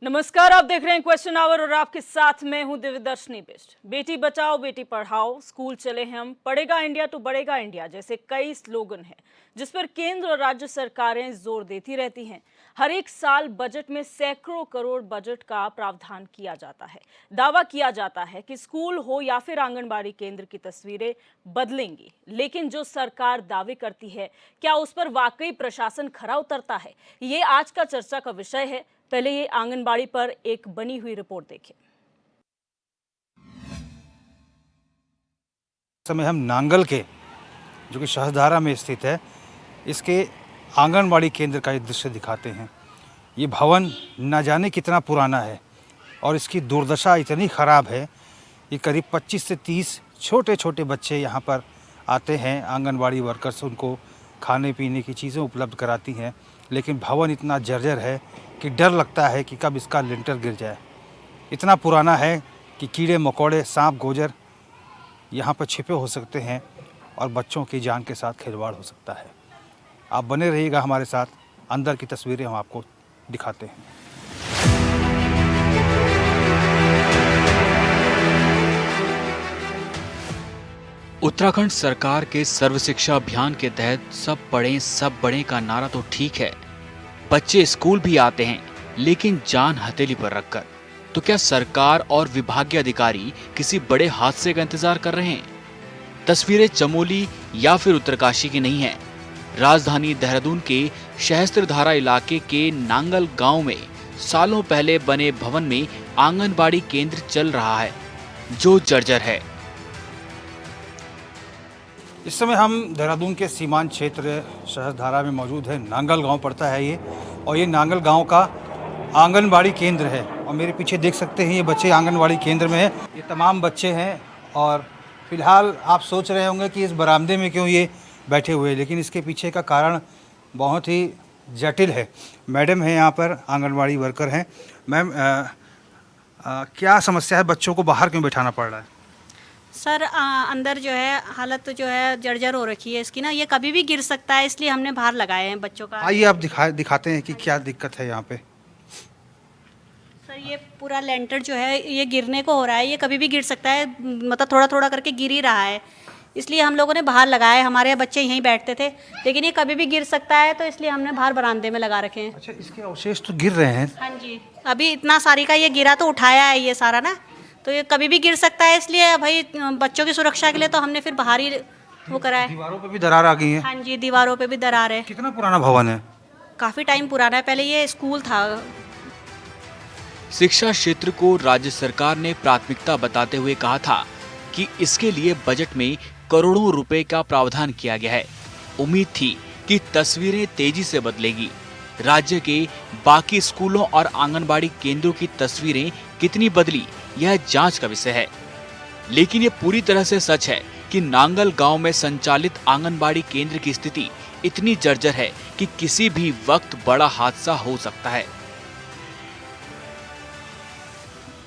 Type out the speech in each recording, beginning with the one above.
नमस्कार, आप देख रहे हैं क्वेश्चन आवर और आपके साथ मैं हूं दिव्यदर्शनी बिष्ट। बेटी बचाओ बेटी पढ़ाओ, स्कूल चले हम, पढ़ेगा इंडिया तो बढ़ेगा इंडिया जैसे कई स्लोगन हैं जिस पर केंद्र और राज्य सरकारें जोर देती रहती हैं। हर एक साल बजट में सैकड़ों करोड़ बजट का प्रावधान किया जाता है। दावा किया जाता है कि स्कूल हो या फिर आंगनबाड़ी केंद्र की तस्वीरें बदलेंगी, लेकिन जो सरकार दावे करती है क्या उस पर वाकई प्रशासन खरा उतरता है? ये आज का चर्चा का विषय है। पहले ये आंगनबाड़ी पर एक बनी हुई रिपोर्ट देखें। समय हम नांगल के जो कि सहस्त्रधारा में स्थित है, इसके आंगनबाड़ी केंद्र का ये दृश्य दिखाते हैं। ये भवन न जाने कितना पुराना है और इसकी दुर्दशा इतनी ख़राब है कि करीब 25 से 30 छोटे छोटे बच्चे यहाँ पर आते हैं। आंगनबाड़ी वर्कर्स उनको खाने पीने की चीज़ें उपलब्ध कराती हैं, लेकिन भवन इतना जर्जर है कि डर लगता है कि कब इसका लिंटर गिर जाए। इतना पुराना है कि कीड़े मकोड़े, सांप गोजर यहाँ पर छिपे हो सकते हैं और बच्चों की जान के साथ खिलवाड़ हो सकता है। आप बने रहिएगा हमारे साथ, अंदर की तस्वीरें हम आपको दिखाते हैं। उत्तराखंड सरकार के सर्व शिक्षा अभियान के तहत सब पढ़ें सब बढ़ें का नारा तो ठीक है, बच्चे स्कूल भी आते हैं, लेकिन जान हथेली पर रखकर। तो क्या सरकार और विभागीय अधिकारी किसी बड़े हादसे का इंतजार कर रहे हैं? तस्वीरें चमोली या फिर उत्तरकाशी की नहीं है। राजधानी देहरादून के सहस्त्रधारा इलाके के नांगल गांव में सालों पहले बने भवन में आंगनबाड़ी केंद्र चल रहा है, जो जर्जर है। इस समय हम देहरादून के सीमांत क्षेत्र सहस्त्रधारा में मौजूद है। नांगल गांव पड़ता है ये, और ये नांगल गांव का आंगनबाड़ी केंद्र है। और मेरे पीछे देख सकते हैं ये बच्चे आंगनबाड़ी केंद्र में हैं। ये तमाम बच्चे हैं और फिलहाल आप सोच रहे होंगे कि इस बरामदे में क्यों ये बैठे हुए हैं, लेकिन इसके पीछे का कारण बहुत ही जटिल है। मैडम है यहाँ पर, आंगनबाड़ी वर्कर हैं। मैम, क्या समस्या है, बच्चों को बाहर क्यों बैठाना पड़ रहा है? सर अंदर जो है हालत जो है जर्जर हो रखी है इसकी ना, ये कभी भी गिर सकता है, इसलिए हमने बाहर लगाए हैं बच्चों का। आइए आप दिखाते हैं कि क्या दिक्कत है यहाँ पे। सर ये पूरा लेंटर जो है ये गिरने को हो रहा है, ये कभी भी गिर सकता है, मतलब थोड़ा थोड़ा करके गिर ही रहा है, इसलिए हम लोगों ने बाहर लगाए। हमारे बच्चे यहीं बैठते थे, लेकिन ये कभी भी गिर सकता है, तो इसलिए हमने बाहर बरामदे में लगा रखे हैं। अच्छा, इसके अवशेष तो गिर रहे हैं। हाँ जी, अभी इतना सारी का ये गिरा तो उठाया है ये सारा ना, तो ये कभी भी गिर सकता है, इसलिए भाई बच्चों की सुरक्षा के लिए तो हमने फिर बाहर ही वो करा है। दीवारों पे भी दरार आ गई है। हाँ जी, दीवारों पे भी दरार है। कितना पुराना भवन है? काफ़ी टाइम पुराना है, पहले ये स्कूल था। शिक्षा क्षेत्र को राज्य सरकार ने प्राथमिकता बताते हुए कहा था कि इसके लिए बजट में करोड़ों रुपए का प्रावधान किया गया है। उम्मीद थी कि तस्वीरें तेजी से बदलेगी। राज्य के बाकी स्कूलों और आंगनबाड़ी केंद्रों की तस्वीरें कितनी बदली, यह जांच का विषय है। लेकिन ये पूरी तरह से सच है कि नांगल गांव में संचालित आंगनबाड़ी केंद्र की स्थिति इतनी जर्जर है कि किसी भी वक्त बड़ा हादसा हो सकता है।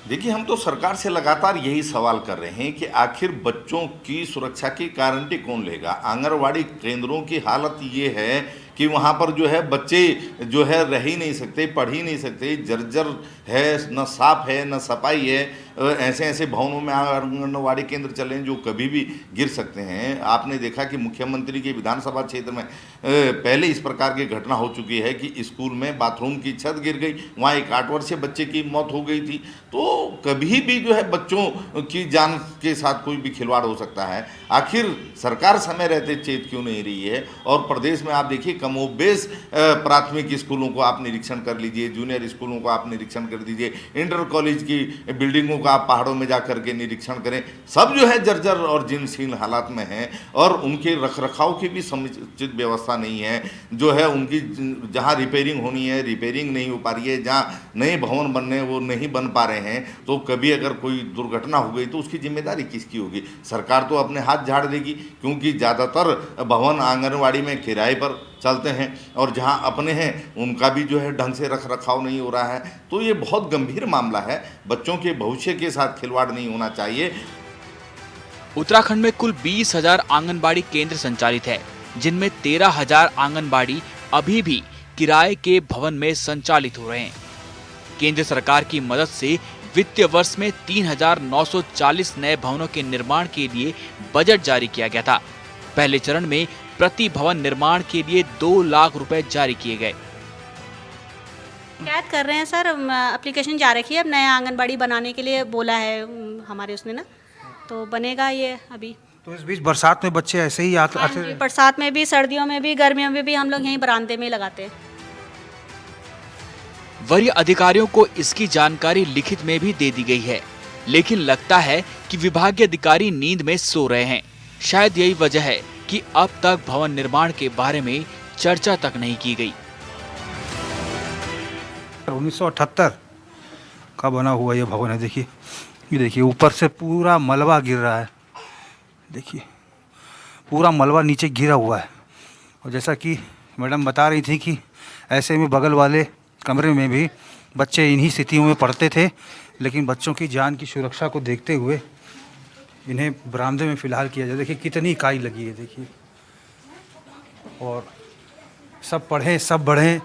देखिए, हम तो सरकार से लगातार यही सवाल कर रहे हैं कि आखिर बच्चों की सुरक्षा की गारंटी कौन लेगा। आंगनबाड़ी केंद्रों की हालत ये है कि वहाँ पर जो है बच्चे जो है रह ही नहीं सकते, पढ़ ही नहीं सकते, जर्जर है, न साफ है न सफाई है। ऐसे ऐसे भवनों में आंगनबाड़ी केंद्र चले हैं जो कभी भी गिर सकते हैं। आपने देखा कि मुख्यमंत्री के विधानसभा क्षेत्र में पहले इस प्रकार की घटना हो चुकी है कि स्कूल में बाथरूम की छत गिर गई, वहाँ एक 8 वर्षीय बच्चे की मौत हो गई थी। तो कभी भी जो है बच्चों की जान के साथ कोई भी खिलवाड़ हो सकता है। आखिर सरकार समय रहते चेत क्यों नहीं रही है? और प्रदेश में आप देखिए, कमोबेश प्राथमिक स्कूलों को आप निरीक्षण कर लीजिए, जूनियर स्कूलों को आप निरीक्षण कर दीजिए, इंटर कॉलेज की बिल्डिंगों का आप पहाड़ों में जा करके निरीक्षण करें, सब जो है जर्जर और जीर्णशीर्ण हालात में हैं और उनके रखरखाव की भी समुचित व्यवस्था नहीं है। जो है उनकी जहाँ रिपेयरिंग होनी है रिपेयरिंग नहीं हो पा रही है, जहाँ नए भवन बनने वो नहीं बन पा रहे हैं। तो कभी अगर कोई दुर्घटना हो गई तो उसकी जिम्मेदारी किसकी होगी? सरकार तो अपने हाथ झाड़ देगी, क्योंकि ज़्यादातर भवन आंगनवाड़ी में किराए पर चलते हैं और जहां अपने हैं उनका भी जो है ढंग से रख रखाव नहीं हो रहा है। तो ये बहुत गंभीर मामला है, बच्चों के भविष्य के साथ खिलवाड़ नहीं होना चाहिए। उत्तराखंड में कुल 20,000 आंगनबाड़ी केंद्र संचालित है, जिनमें 13,000 आंगनबाड़ी अभी भी किराए के भवन में संचालित हो रहे हैं। केंद्र सरकार की मदद से वित्तीय वर्ष में 3,940 नए भवनों के निर्माण के लिए बजट जारी किया गया था। पहले चरण में प्रति भवन निर्माण के लिए 2 लाख रुपए जारी किए गए। शिकायत कर रहे हैं सर, एप्लीकेशन जा रखी है, अब नया आंगनबाड़ी बनाने के लिए बोला है हमारे उसने ना, तो बनेगा ये अभी। तो इस बीच बरसात में बच्चे ऐसे ही आते हाँ जी, बरसात में भी, सर्दियों में भी, गर्मियों में भी हम लोग यहीं बरामदे में ही लगाते हैं। वरीय अधिकारियों को इसकी जानकारी लिखित में भी दे दी गई है, लेकिन लगता है कि विभागीय अधिकारी नींद में सो रहे हैं। शायद यही वजह है कि अब तक भवन निर्माण के बारे में चर्चा तक नहीं की गई। 1978 का बना हुआ ये भवन है। देखिए, ये देखिए ऊपर से पूरा मलबा गिर रहा है। देखिए पूरा मलबा नीचे गिरा हुआ है। और जैसा कि मैडम बता रही थी कि ऐसे में बगल वाले कमरे में भी बच्चे इन्हीं स्थितियों में पढ़ते थे, लेकिन बच्चों की जान की सुरक्षा को देखते हुए इन्हें बरामदे में फ़िलहाल किया जाए। देखिए कितनी इकाई लगी है, देखिए। और सब पढ़ें सब बढ़ें,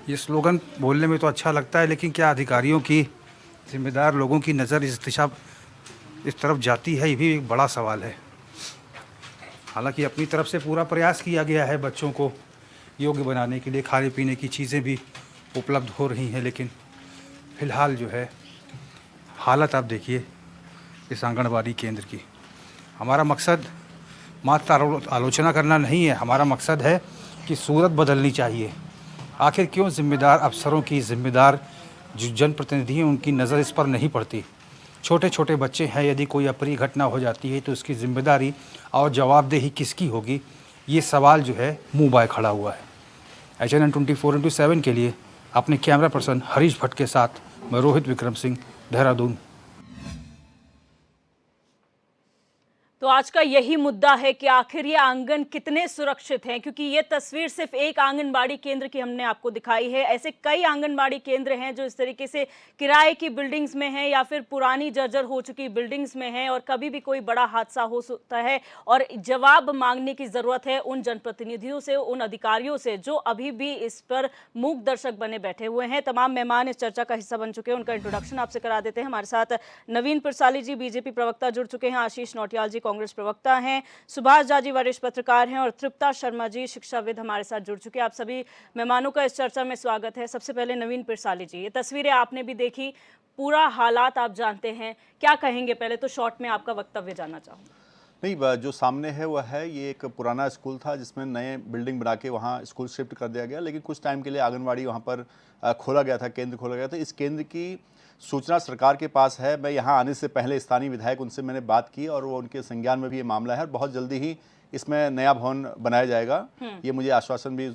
ये स्लोगन बोलने में तो अच्छा लगता है, लेकिन क्या अधिकारियों की, जिम्मेदार लोगों की नज़र इस तरफ जाती है, ये भी एक बड़ा सवाल है। हालांकि अपनी तरफ से पूरा प्रयास किया गया है बच्चों को योग्य बनाने के लिए, खाने पीने की चीज़ें भी उपलब्ध हो रही हैं, लेकिन फ़िलहाल जो है हालत आप देखिए इस आंगनबाड़ी केंद्र की। हमारा मकसद मात्र आलोचना करना नहीं है, हमारा मकसद है कि सूरत बदलनी चाहिए। आखिर क्यों जिम्मेदार अफसरों की, जिम्मेदार जो जनप्रतिनिधि हैं उनकी नज़र इस पर नहीं पड़ती। छोटे छोटे बच्चे हैं, यदि कोई अप्रिय घटना हो जाती है तो उसकी जिम्मेदारी और जवाबदेही किसकी होगी, ये सवाल जो है मुंह बाय खड़ा हुआ है। HNN 24/7 के लिए अपने कैमरा पर्सन हरीश भट्ट के साथ मैं रोहित विक्रम सिंह, देहरादून। तो आज का यही मुद्दा है कि आखिर ये आंगन कितने सुरक्षित हैं, क्योंकि ये तस्वीर सिर्फ एक आंगनबाड़ी केंद्र की हमने आपको दिखाई है। ऐसे कई आंगनबाड़ी केंद्र हैं जो इस तरीके से किराए की बिल्डिंग्स में हैं या फिर पुरानी जर्जर हो चुकी बिल्डिंग्स में हैं, और कभी भी कोई बड़ा हादसा हो सकता है और जवाब मांगने की जरूरत है उन जनप्रतिनिधियों से, उन अधिकारियों से जो अभी भी इस पर मूक दर्शक बने बैठे हुए हैं। तमाम मेहमान इस चर्चा का हिस्सा बन चुके हैं, उनका इंट्रोडक्शन आपसे करा देते हैं। हमारे साथ नवीन पिरसाली जी बीजेपी प्रवक्ता जुड़ चुके हैं, आशीष नौटियाल जी कांग्रेस प्रवक्ता हैं, सुभाष झा जी वरिष्ठ पत्रकार हैं और तृप्ता शर्मा जी शिक्षाविद हमारे साथ जुड़ चुके हैं। आप सभी मेहमानों का इस चर्चा में स्वागत है। सबसे पहले नवीन पिरसाली जी, ये तस्वीरें आपने भी देखी, पूरा हालात आप जानते हैं, क्या कहेंगे? पहले तो शॉर्ट में आपका वक्तव्य जानना चाहूँगा। नहीं, जो सामने है वह है, ये एक पुराना स्कूल था जिसमें नए बिल्डिंग बना के वहाँ स्कूल शिफ्ट कर दिया गया, लेकिन कुछ टाइम के लिए आंगनवाड़ी वहाँ पर खोला गया था, केंद्र खोला गया था। इस केंद्र की सूचना सरकार के पास है। मैं यहाँ आने से पहले स्थानीय विधायक, उनसे मैंने बात की और वो उनके संज्ञान में भी ये मामला है और बहुत जल्दी ही इसमें नया भवन बनाया जाएगा, ये मुझे आश्वासन भी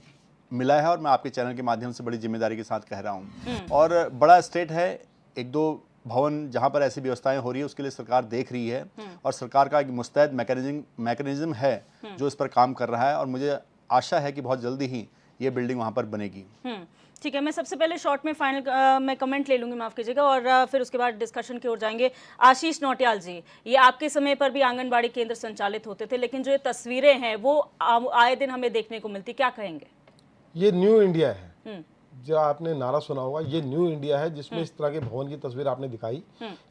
मिला है और मैं आपके चैनल के माध्यम से बड़ी जिम्मेदारी के साथ कह रहा हूँ। और बड़ा स्टेट है, 1-2 भवन जहाँ पर ऐसी व्यवस्थाएं हो रही है उसके लिए सरकार देख रही है और सरकार का एक मुस्तैद मैकेनिज्म है जो इस पर काम कर रहा है और मुझे आशा है कि बहुत जल्दी ही ये बिल्डिंग वहाँ पर बनेगी। ठीक है, मैं सबसे पहले शॉर्ट में फाइनल मैं कमेंट ले लूंगी, माफ कीजिएगा, और फिर उसके बाद डिस्कशन की ओर जाएंगे। आशीष नौटियाल जी, ये आपके समय पर भी आंगनबाड़ी केंद्र संचालित होते थे, लेकिन जो ये तस्वीरें हैं वो आए दिन हमें देखने को मिलती, क्या कहेंगे? ये न्यू इंडिया है, जो आपने नारा सुना होगा, ये न्यू इंडिया है जिसमें इस तरह के भवन की तस्वीर आपने दिखाई।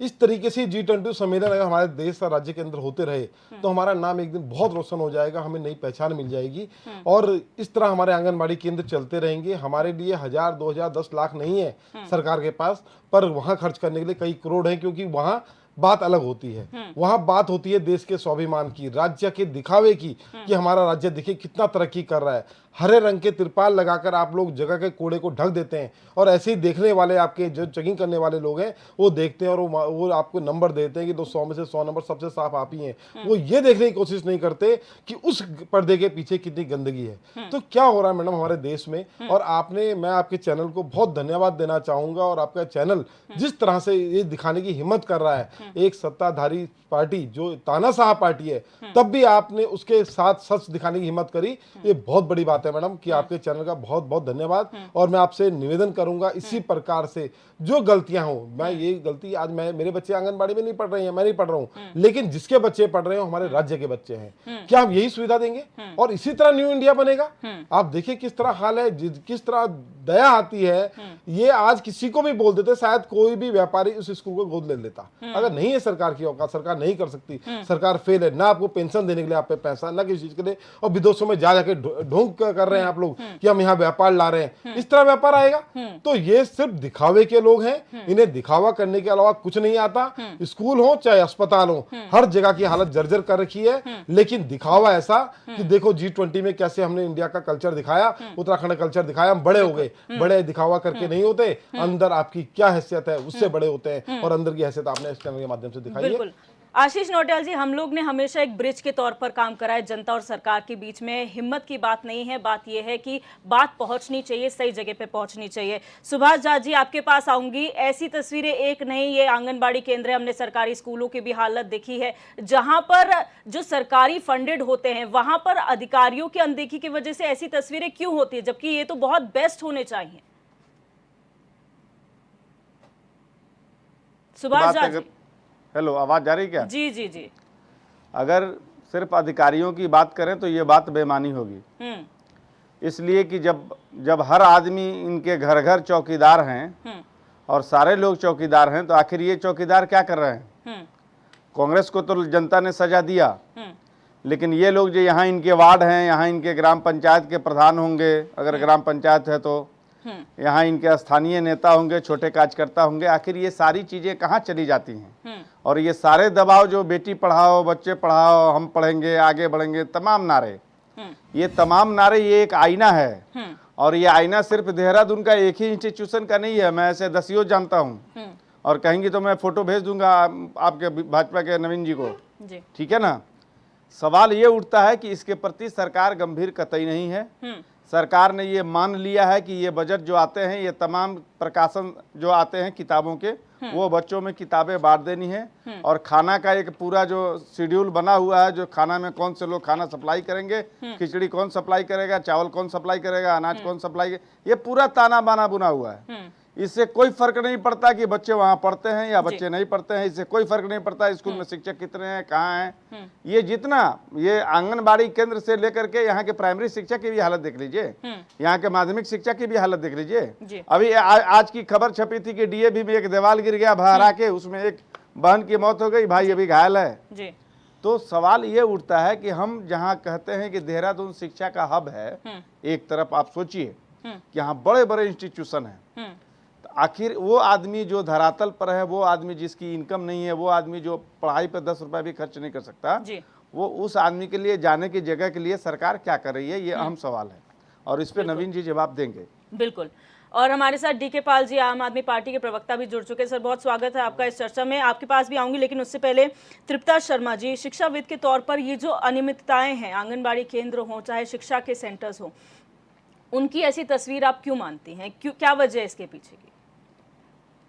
इस तरीके से G20 सम्मेलन अगर हमारे देश और राज्य के अंदर होते रहे तो हमारा नाम एक दिन बहुत रोशन हो जाएगा, हमें नई पहचान मिल जाएगी और इस तरह हमारे आंगनबाड़ी केंद्र चलते रहेंगे। हमारे लिए 1000, 2000, 10 लाख नहीं है सरकार के पास, पर वहां खर्च करने के लिए कई करोड़ है, क्योंकि वहां बात अलग होती है। वहां बात होती है देश के स्वाभिमान की, राज्य के दिखावे की, कि हमारा राज्य देखिए कितना तरक्की कर रहा है। हरे रंग के तिरपाल लगाकर आप लोग जगह के कूड़े को ढक देते हैं और ऐसे ही देखने वाले आपके जो चेकिंग करने वाले लोग हैं वो देखते हैं और वो आपको नंबर देते हैं कि 100 में से 100 नंबर सबसे साफ आप ही हैं। वो ये देखने की कोशिश नहीं करते कि उस पर्दे के पीछे कितनी गंदगी है। तो क्या हो रहा है मैडम हमारे देश में, और मैं आपके चैनल को बहुत धन्यवाद देना चाहूंगा। और आपका चैनल जिस तरह से ये दिखाने की हिम्मत कर रहा है, एक सत्ताधारी पार्टी जो तानाशाह पार्टी है, तब भी आपने उसके साथ सच दिखाने की हिम्मत करी, ये बहुत बड़ी बात है मैडम, कि आपके चैनल का बहुत बहुत धन्यवाद। और मैं आपसे निवेदन करूंगा इसी प्रकार से जो गलतियां हो, मैं ये गलती आज मेरे बच्चे आंगनबाड़ी में नहीं पढ़ रहे हैं, मैं नहीं पढ़ रहा हूं, लेकिन जिसके बच्चे पढ़ रहे हो हमारे राज्य के बच्चे हैं, क्या हम यही सुविधा देंगे और इसी तरह न्यू इंडिया बनेगा? आप देखिए किस तरह हाल है, किस तरह दया आती है, ये आज किसी को भी बोल देते, शायद कोई भी व्यापारी उस स्कूल को गोद ले लेता। अगर नहीं है सरकार की औकात, सरकार नहीं कर सकती, सरकार फेल है, ना आपको पेंशन देने के लिए आप पे पैसा, ना किसी चीज के लिए, और विदेशों में जा जाके ढोंग कर रहे हैं आप लोग कि हम यहाँ व्यापार ला रहे हैं। इस तरह व्यापार आएगा? तो ये सिर्फ दिखावे के लोग हैं, इन्हें दिखावा करने के अलावा कुछ नहीं आता। स्कूल हो चाहे अस्पताल हो, हर जगह की हालत जर्जर कर रखी है, लेकिन दिखावा ऐसा कि देखो G20 में कैसे हमने इंडिया का कल्चर दिखाया, उत्तराखंड का कल्चर दिखाया, हम बड़े हो गए। बड़े दिखावा करके नहीं होते, अंदर आपकी क्या हैसियत है उससे बड़े होते हैं, और अंदर की हैसियत आपने इस चैनल के माध्यम से दिखाई है। आशीष नौटियाल जी, हम लोग ने हमेशा एक ब्रिज के तौर पर काम करा है जनता और सरकार के बीच में। हिम्मत की बात नहीं है, बात यह है कि बात पहुंचनी चाहिए, सही जगह पे पहुंचनी चाहिए। सुभाष झा जी, आपके पास आऊंगी। ऐसी तस्वीरें एक नहीं, ये आंगनबाड़ी केंद्र, हमने सरकारी स्कूलों की भी हालत देखी है, जहां पर जो सरकारी फंडेड होते हैं वहां पर अधिकारियों की अनदेखी की वजह से ऐसी तस्वीरें क्यों होती है, जबकि ये तो बहुत बेस्ट होने चाहिए। सुभाष झा जी। हेलो, आवाज जा रही क्या? जी जी जी। अगर सिर्फ अधिकारियों की बात करें तो ये बात बेमानी होगी, इसलिए कि जब हर आदमी इनके घर घर चौकीदार हैं और सारे लोग चौकीदार हैं, तो आखिर ये चौकीदार क्या कर रहे हैं? कांग्रेस को तो जनता ने सजा दिया, लेकिन ये लोग जो यहाँ इनके वार्ड हैं, यहाँ इनके ग्राम पंचायत के प्रधान होंगे, अगर ग्राम पंचायत है तो यहाँ इनके स्थानीय नेता होंगे, छोटे कार्यकर्ता होंगे, आखिर ये सारी चीजें कहाँ चली जाती हैं? और ये सारे दबाव जो बेटी पढ़ाओ, बच्चे पढ़ाओ, हम पढ़ेंगे, आगे बढ़ेंगे, तमाम नारे, ये तमाम नारे ये एक आईना है। और ये आईना सिर्फ देहरादून का एक ही इंस्टीट्यूशन का नहीं है, मैं ऐसे दसियों जानता हूँ, और कहेंगी तो मैं फोटो भेज दूंगा आपके भाजपा के नवीन जी को, ठीक है ना। सवाल ये उठता है कि इसके प्रति सरकार गंभीर कतई नहीं है। सरकार ने ये मान लिया है कि ये बजट जो आते हैं, ये तमाम प्रकाशन जो आते हैं किताबों के, वो बच्चों में किताबें बांट देनी है, और खाना का एक पूरा जो शेड्यूल बना हुआ है, जो खाना में कौन से लोग खाना सप्लाई करेंगे, खिचड़ी कौन सप्लाई करेगा, चावल कौन सप्लाई करेगा, अनाज कौन सप्लाई, ये पूरा ताना बाना बुना हुआ है। इससे कोई फर्क नहीं पड़ता कि बच्चे वहाँ पढ़ते हैं या बच्चे नहीं पढ़ते हैं, इससे कोई फर्क नहीं पड़ता स्कूल में शिक्षक कितने हैं, कहाँ हैं। ये जितना ये आंगनबाड़ी केंद्र से लेकर के यहाँ के प्राइमरी शिक्षा की भी हालत देख लीजिए, यहाँ के माध्यमिक शिक्षा की भी हालत देख लीजिए। अभी आज की खबर छपी थी कि DAV में एक दीवार गिर गया बाहर आके, उसमें एक बहन की मौत हो गई, भाई अभी घायल है। तो सवाल ये उठता है कि हम जहाँ कहते हैं कि देहरादून शिक्षा का हब है, एक तरफ आप सोचिए कि यहाँ बड़े बड़े इंस्टीट्यूशन है, आखिर वो आदमी जो धरातल पर है, वो आदमी जिसकी इनकम नहीं है, वो आदमी जो पढ़ाई पर 10 रुपए भी खर्च नहीं कर सकता, वो उस आदमी के लिए जाने की जगह के लिए सरकार क्या कर रही है, ये अहम सवाल है, और इस पे नवीन जी जवाब देंगे। बिल्कुल। और हमारे साथ DK पाल जी, आम आदमी पार्टी के प्रवक्ता, भी जुड़ चुके हैं। सर, बहुत स्वागत है आपका इस चर्चा में। आपके पास भी आऊंगी, लेकिन उससे पहले तृप्ता शर्मा जी, शिक्षाविद के तौर पर ये जो अनियमितताएं हैं, आंगनबाड़ी केंद्र हो चाहे शिक्षा के सेंटर्स हो, उनकी ऐसी तस्वीर आप क्यों मानती हैं? क्या वजह है इसके पीछे की?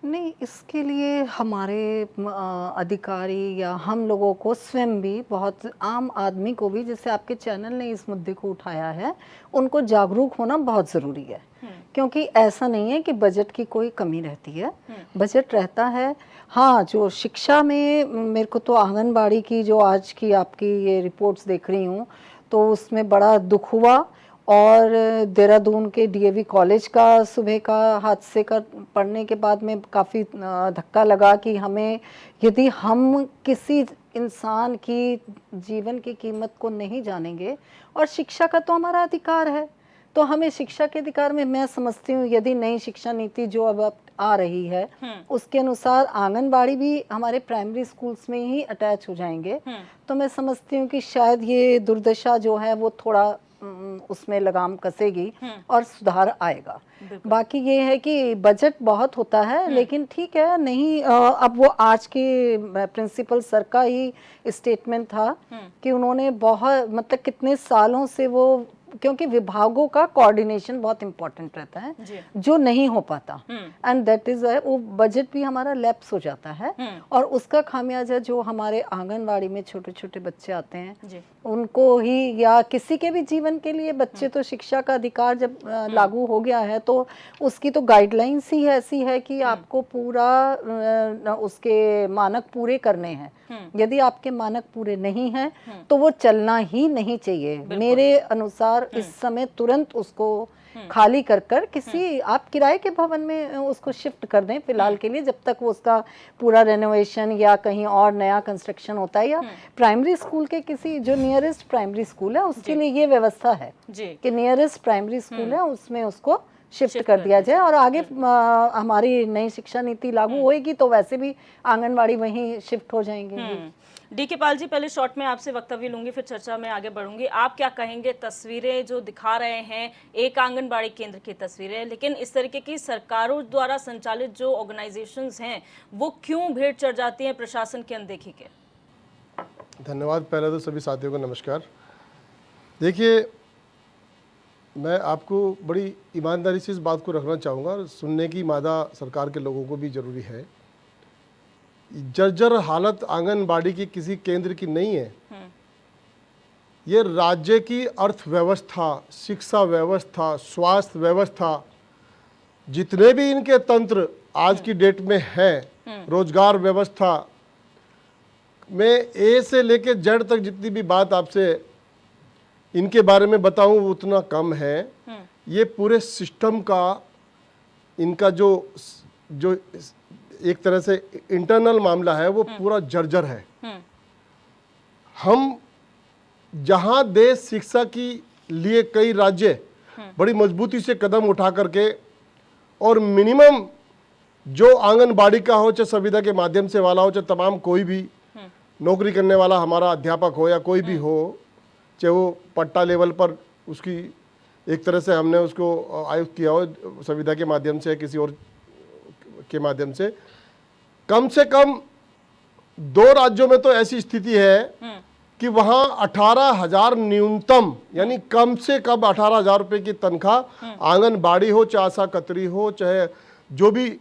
नहीं, इसके लिए हमारे अधिकारी या हम लोगों को स्वयं भी, बहुत आम आदमी को भी, जैसे आपके चैनल ने इस मुद्दे को उठाया है, उनको जागरूक होना बहुत ज़रूरी है। क्योंकि ऐसा नहीं है कि बजट की कोई कमी रहती है, बजट रहता है। हाँ, जो शिक्षा में मेरे को तो आंगनबाड़ी की जो आज की आपकी ये रिपोर्ट्स देख रही हूँ, तो उसमें बड़ा दुख हुआ। और देहरादून के DAV कॉलेज का सुबह का हादसे का पढ़ने के बाद में काफ़ी धक्का लगा कि हमें, यदि हम किसी इंसान की जीवन की कीमत को नहीं जानेंगे, और शिक्षा का तो हमारा अधिकार है, तो हमें शिक्षा के अधिकार में, मैं समझती हूँ यदि नई शिक्षा नीति जो अब आ रही है उसके अनुसार आंगनबाड़ी भी हमारे प्राइमरी स्कूल्स में ही अटैच हो जाएंगे, तो मैं समझती हूँ कि शायद ये दुर्दशा जो है वो थोड़ा उसमें लगाम कसेगी और सुधार आएगा। बाकी ये है कि बजट बहुत होता है, लेकिन ठीक है, नहीं अब वो आज के प्रिंसिपल सर का ही स्टेटमेंट था कि उन्होंने बहुत, मतलब कितने सालों से वो, क्योंकि विभागों का कोऑर्डिनेशन बहुत इंपॉर्टेंट रहता है जो नहीं हो पाता, एंड दैट इज वो बजट भी हमारा लैप्स हो जाता है, और उसका खामियाजा जो हमारे आंगनबाड़ी में छोटे छोटे बच्चे आते हैं उनको ही, या किसी के भी जीवन के लिए, बच्चे तो शिक्षा का अधिकार जब लागू हो गया है तो उसकी तो गाइडलाइंस ही ऐसी है कि आपको पूरा उसके मानक पूरे करने हैं। यदि आपके मानक पूरे नहीं हैं तो वो चलना ही नहीं चाहिए। मेरे अनुसार इस समय तुरंत उसको खाली कर कर किसी आप किराए के भवन में उसको शिफ्ट कर दें फिलहाल के लिए, जब तक वो उसका पूरा रेनोवेशन या कहीं और नया कंस्ट्रक्शन होता है, या प्राइमरी स्कूल के किसी जो नियरेस्ट प्राइमरी स्कूल है उसके लिए ये व्यवस्था है कि नियरेस्ट प्राइमरी स्कूल है उसमें उसको शिफ्ट कर दिया जाए। और आगे हमारी नई शिक्षा नीति लागू होएगी तो वैसे भी आंगनवाड़ी वहीं शिफ्ट हो जाएंगे। डीके पाल जी, पहले शॉर्ट में आपसे वक्तव्य लूंगी, फिर चर्चा में आगे बढ़ूंगी। आप क्या कहेंगे, तस्वीरें जो दिखा रहे हैं एक आंगनबाड़ी केंद्र की तस्वीरें, लेकिन इस तरीके की सरकारों द्वारा संचालित जो ऑर्गेनाइजेशंस हैं वो क्यों भेंट चढ़ जाती हैं प्रशासन की अनदेखी के? धन्यवाद। पहले तो सभी साथियों को नमस्कार। देखिए, मैं आपको बड़ी ईमानदारी से इस बात को रखना चाहूँगा और सुनने की मादा सरकार के लोगों को भी ज़रूरी है। जर्जर हालत आंगनबाड़ी की किसी केंद्र की नहीं है, ये राज्य की अर्थव्यवस्था, शिक्षा व्यवस्था, स्वास्थ्य व्यवस्था, जितने भी इनके तंत्र आज की डेट में हैं, रोजगार व्यवस्था में ए से लेके जेड तक जितनी भी बात आपसे इनके बारे में बताऊं वो उतना कम है। ये पूरे सिस्टम का इनका जो एक तरह से इंटरनल मामला है वो पूरा जर्जर है। हम जहां देश शिक्षा की लिए कई राज्य बड़ी मजबूती से कदम उठा करके और मिनिमम जो आंगनबाड़ी का हो, चाहे संविदा के माध्यम से वाला हो, चाहे तमाम कोई भी नौकरी करने वाला हमारा अध्यापक हो या कोई भी हो, चाहे वो पट्टा लेवल पर उसकी एक तरह से हमने उसको आयुक्त किया हो संविदा के माध्यम से किसी और के माध्यम से कम 2 राज्यों में तो ऐसी स्थिति है कि वहां 18,000 न्यूनतम, यानी कम से कम 18,000 रुपए की तनख्वाह आंगनबाड़ी हो, चाहे आशा कतरी हो, चाहे जो भी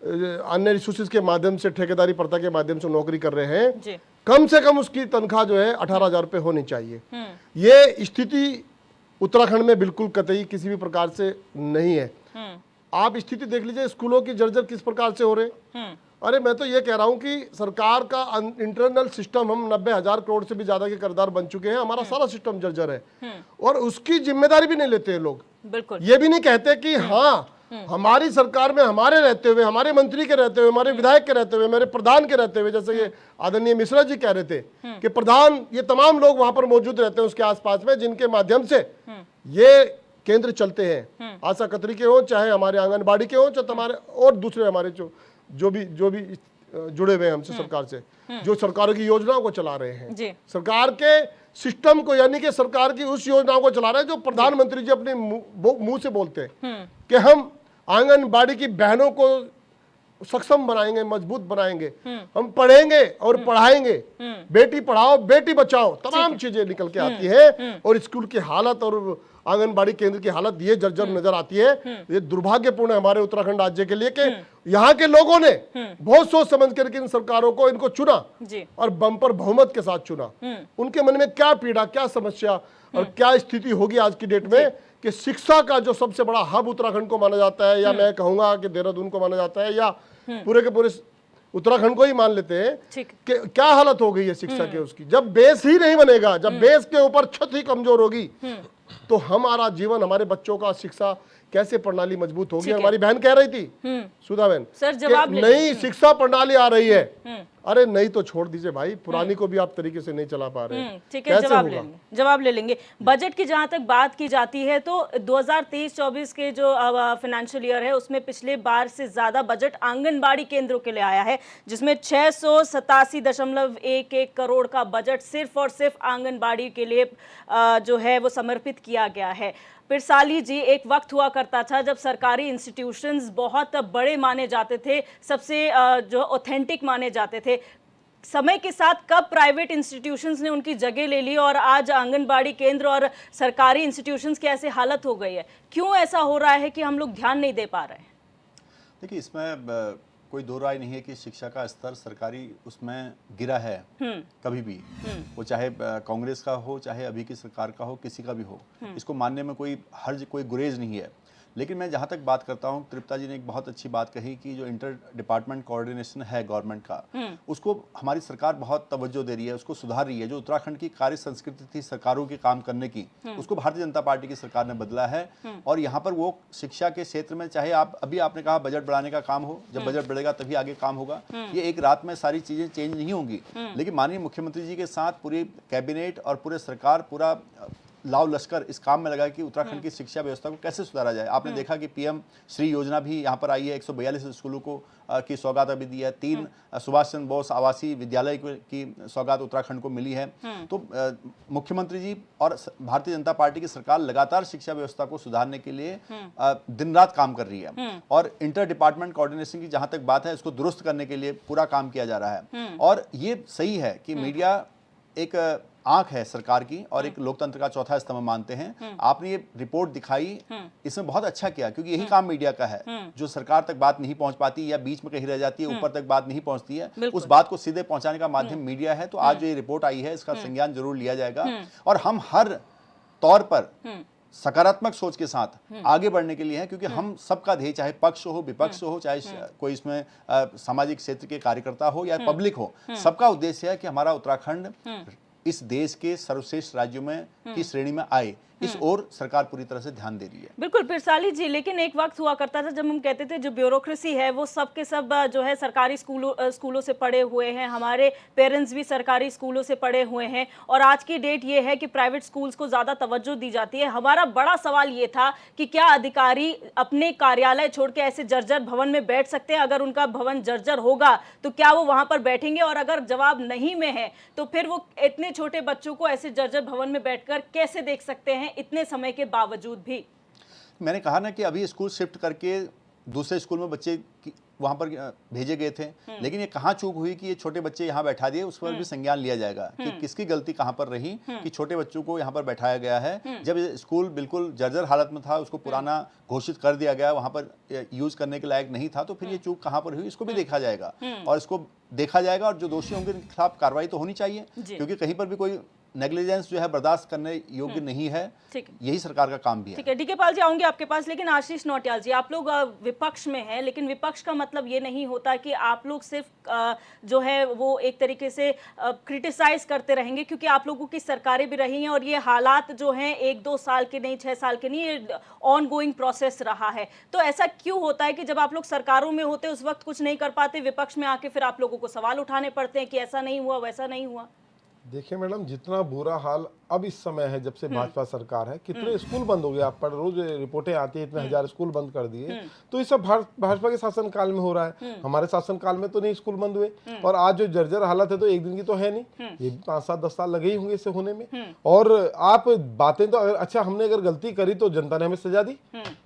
अन्य रिसोर्सेज के माध्यम से ठेकेदारी प्रथा के माध्यम से नौकरी कर रहे हैं, कम से कम उसकी तनख्वाह जो है 18,000 रुपये होनी चाहिए। ये स्थिति उत्तराखंड में बिल्कुल कतई किसी भी प्रकार से नहीं है। आप स्थिति देख लीजिए स्कूलों की जर्जर किस प्रकार से हो रहे। अरे मैं तो ये कह रहा हूं कि सरकार का इंटरनल सिस्टम, हम 90,000 करोड़ से भी ज्यादा के कर्जदार बन चुके हैं, हमारा सारा सिस्टम जर्जर है और उसकी जिम्मेदारी भी नहीं लेते हैं लोग। बिल्कुल ये भी नहीं कहते कि हाँ हमारी सरकार में हमारे रहते हुए, हमारे मंत्री के रहते हुए, हमारे विधायक के रहते हुए, मेरे प्रधान के रहते हुए, जैसे ये आदरणीय मिश्रा जी कह रहे थे कि प्रधान, ये तमाम लोग वहां पर मौजूद रहते हैं उसके आसपास में, जिनके माध्यम से ये केंद्र चलते हैं। आशा कतरी के हो, चाहे हमारे आंगनबाड़ी के हो, चाहे हमारे और दूसरे हमारे जो भी जुड़े हुए हैं हमसे सरकार से, जो सरकारों की योजनाओं को चला रहे हैं, सरकार के सिस्टम को, यानी कि सरकार की उस योजनाओं को चला रहे हैं जो प्रधानमंत्री जी अपने मुंह से बोलते हैं कि हम आंगनबाड़ी की बहनों को सक्षम बनाएंगे, मजबूत बनाएंगे, हम पढ़ेंगे और पढ़ाएंगे, बेटी पढ़ाओ बेटी बचाओ, तमाम चीजें निकल के आती है। और स्कूल की हालत और आंगनबाड़ी केंद्र की हालत ये जर्जर नजर आती है। ये दुर्भाग्यपूर्ण है हमारे उत्तराखंड राज्य के लिए कि यहाँ के लोगों ने बहुत सोच समझ करके इन सरकारों को, इनको चुना और बम्पर बहुमत के साथ चुना। उनके मन में क्या पीड़ा, क्या समस्या और क्या स्थिति होगी आज की डेट में कि शिक्षा का जो सबसे बड़ा हब उत्तराखंड को माना जाता है, या मैं कहूंगा कि देहरादून को माना जाता है, या पूरे के पूरे उत्तराखंड को ही मान लेते हैं कि क्या हालत हो गई है शिक्षा के उसकी। जब बेस ही नहीं बनेगा, जब बेस के ऊपर छत ही कमजोर होगी, तो हमारा जीवन, हमारे बच्चों का शिक्षा कैसे प्रणाली मजबूत होगी। हमारी बहन कह रही थी, सुधा बहन, सर जवाब नई शिक्षा प्रणाली आ रही है। अरे नहीं तो छोड़ दीजिए भाई, पुरानी को भी आप तरीके से नहीं चला पा रहे। ठीक है, जवाब ले लेंगे। बजट की जहां तक बात की जाती है तो 2023-24 के जो फाइनेंशियल ईयर है उसमें पिछले बार से ज्यादा बजट आंगनबाड़ी केंद्रों के लिए आया है, जिसमें 687.11 करोड़ का बजट सिर्फ और सिर्फ आंगनबाड़ी के लिए जो है वो समर्पित किया गया है। पिरसाली जी, एक वक्त हुआ करता था जब सरकारी इंस्टीट्यूशंस बहुत बड़े माने जाते थे, सबसे जो ऑथेंटिक माने जाते थे। समय के साथ कब प्राइवेट इंस्टीट्यूशंस ने उनकी जगह ले ली और आज आंगनबाड़ी केंद्र और सरकारी इंस्टीट्यूशंस की ऐसी हालत हो गई है? क्यों ऐसा हो रहा है कि हम लोग ध्यान नहीं दे पा रहे हैं? देखिए, इसमें कोई दो राय नहीं है कि शिक्षा का स्तर सरकारी उसमें गिरा है कभी भी, वो चाहे कांग्रेस का हो, चाहे अभी की सरकार का हो, किसी का भी हो, इसको मानने में कोई हर्ज, कोई गुरेज नहीं है। लेकिन मैं जहाँ तक बात करता हूँ, तृप्ता जी ने एक बहुत अच्छी बात कही कि जो इंटर डिपार्टमेंट कोऑर्डिनेशन है गवर्नमेंट का, उसको हमारी सरकार बहुत तवज्जो दे रही है, उसको सुधार रही है। जो उत्तराखंड की कार्य संस्कृति थी सरकारों के काम करने की, उसको भारतीय जनता पार्टी की सरकार ने बदला है। और यहाँ पर वो शिक्षा के क्षेत्र में, चाहे आप अभी आपने कहा बजट बढ़ाने का काम हो, जब बजट बढ़ेगा तभी आगे काम होगा, ये एक रात में सारी चीजें चेंज नहीं होंगी। लेकिन माननीय मुख्यमंत्री जी के साथ पूरी कैबिनेट और पूरे सरकार पूरा लाव लश्कर इस काम में लगा कि उत्तराखंड की शिक्षा व्यवस्था को कैसे सुधारा जाए। आपने देखा कि पीएम श्री योजना भी यहाँ पर आई है, 142 स्कूलों को की सौगात अभी दी है, 3 सुभाष चंद्र बोस आवासीय विद्यालय की सौगात उत्तराखंड को मिली है। तो मुख्यमंत्री जी और भारतीय जनता पार्टी की सरकार लगातार शिक्षा व्यवस्था को सुधारने के लिए दिन रात काम कर रही है। और इंटर डिपार्टमेंट कोऑर्डिनेशन की जहां तक बात है, इसको दुरुस्त करने के लिए पूरा काम किया जा रहा है। और ये सही है कि मीडिया एक आंख है सरकार की और एक लोकतंत्र का चौथा स्तंभ मानते हैं। आपने ये रिपोर्ट दिखाई, इसमें बहुत अच्छा किया, क्योंकि यही काम मीडिया का है। जो सरकार तक बात नहीं पहुंच पाती या बीच में कहीं रह जाती है, ऊपर तक बात नहीं पहुंचती है, उस बात को सीधे पहुंचाने का माध्यम मीडिया है। तो आज जो ये रिपोर्ट आई है, इसका संज्ञान जरूर लिया जाएगा और हम हर तौर पर सकारात्मक सोच के साथ आगे बढ़ने के लिए हैं, क्योंकि हम सबका ध्येय, चाहे पक्ष हो विपक्ष हो, चाहे कोई इसमें सामाजिक क्षेत्र के कार्यकर्ता हो या पब्लिक हो, सबका उद्देश्य है कि हमारा उत्तराखंड इस देश के सर्वश्रेष्ठ राज्यों में की श्रेणी में आए। इस ओर सरकार पूरी तरह से ध्यान दे रही है। बिल्कुल पिरसाली जी, लेकिन एक वक्त हुआ करता था जब हम कहते थे जो ब्यूरोक्रेसी है वो सब के सब जो है सरकारी स्कूलों से पढ़े हुए हैं, हमारे पेरेंट्स भी सरकारी स्कूलों से पढ़े हुए हैं, और आज की डेट ये है कि प्राइवेट स्कूल्स को ज़्यादा तवज्जो दी जाती है। हमारा बड़ा सवाल ये था कि क्या अधिकारी अपने कार्यालय छोड़ के ऐसे जर्जर भवन में बैठ सकते हैं? अगर उनका भवन जर्जर होगा तो क्या वो वहाँ पर बैठेंगे? और अगर जवाब नहीं में है तो फिर वो इतने छोटे बच्चों को ऐसे जर्जर भवन में बैठकर कैसे देख सकते हैं इतने समय के बावजूद भी? मैंने कहा ना कि अभी स्कूल शिफ्ट करके दूसरे स्कूल में बच्चे वहां पर भेजे गए थे, लेकिन ये कहाँ चूक हुई कि ये छोटे बच्चे यहाँ बैठा दिए, उस पर भी संज्ञान लिया जाएगा कि किसकी गलती कहाँ पर रही कि छोटे बच्चों को यहाँ पर बैठाया गया है। जब ये स्कूल बिल्कुल जर्जर हालत में था, उसको पुराना घोषित कर दिया गया, वहाँ पर यूज करने के लायक नहीं था, तो फिर ये चूक कहाँ पर हुई इसको भी देखा जाएगा और इसको देखा जाएगा, और जो दोषी होंगे उनके खिलाफ कार्रवाई तो होनी चाहिए, क्योंकि कहीं पर भी कोई नेग्लिजेंस जो है बर्दाश्त करने योग्य नहीं है। यही सरकार का काम भी है। ठीक है, डीके पाल जी आऊंगे आपके पास, लेकिन आशीष नौटियाल जी, आप लोग विपक्ष में हैं, लेकिन विपक्ष का मतलब ये नहीं होता कि आप लोग सिर्फ जो है वो एक तरीके से क्रिटिसाइज करते रहेंगे, क्योंकि आप लोगों की सरकारें भी रही हैं और ये हालात जो हैं 1-2 साल के नहीं, 6 साल के नहीं, ये ऑन गोइंग प्रोसेस रहा है। तो ऐसा क्यों होता है कि जब आप लोग सरकारों में होते उस वक्त कुछ नहीं कर पाते, विपक्ष में आके फिर आप लोगों को सवाल उठाने पड़ते हैं कि ऐसा नहीं हुआ, वैसा नहीं हुआ? देखिए मैडम, जितना बुरा हाल अब इस समय है, जब से भाजपा सरकार है, कितने स्कूल बंद हो गए, आप पर रोज रिपोर्टें आती है, इतने हजार स्कूल बंद कर दिए। तो ये सब भाजपा के शासन काल में हो रहा है, हमारे शासन काल में तो नहीं स्कूल बंद हुए। और आज जो जर्जर हालत है तो एक दिन की तो है नहीं, ये 5-7-10 साल लगे ही होंगे इसे होने में। और आप बातें तो अच्छा, हमने अगर गलती करी तो जनता ने हमें सजा दी,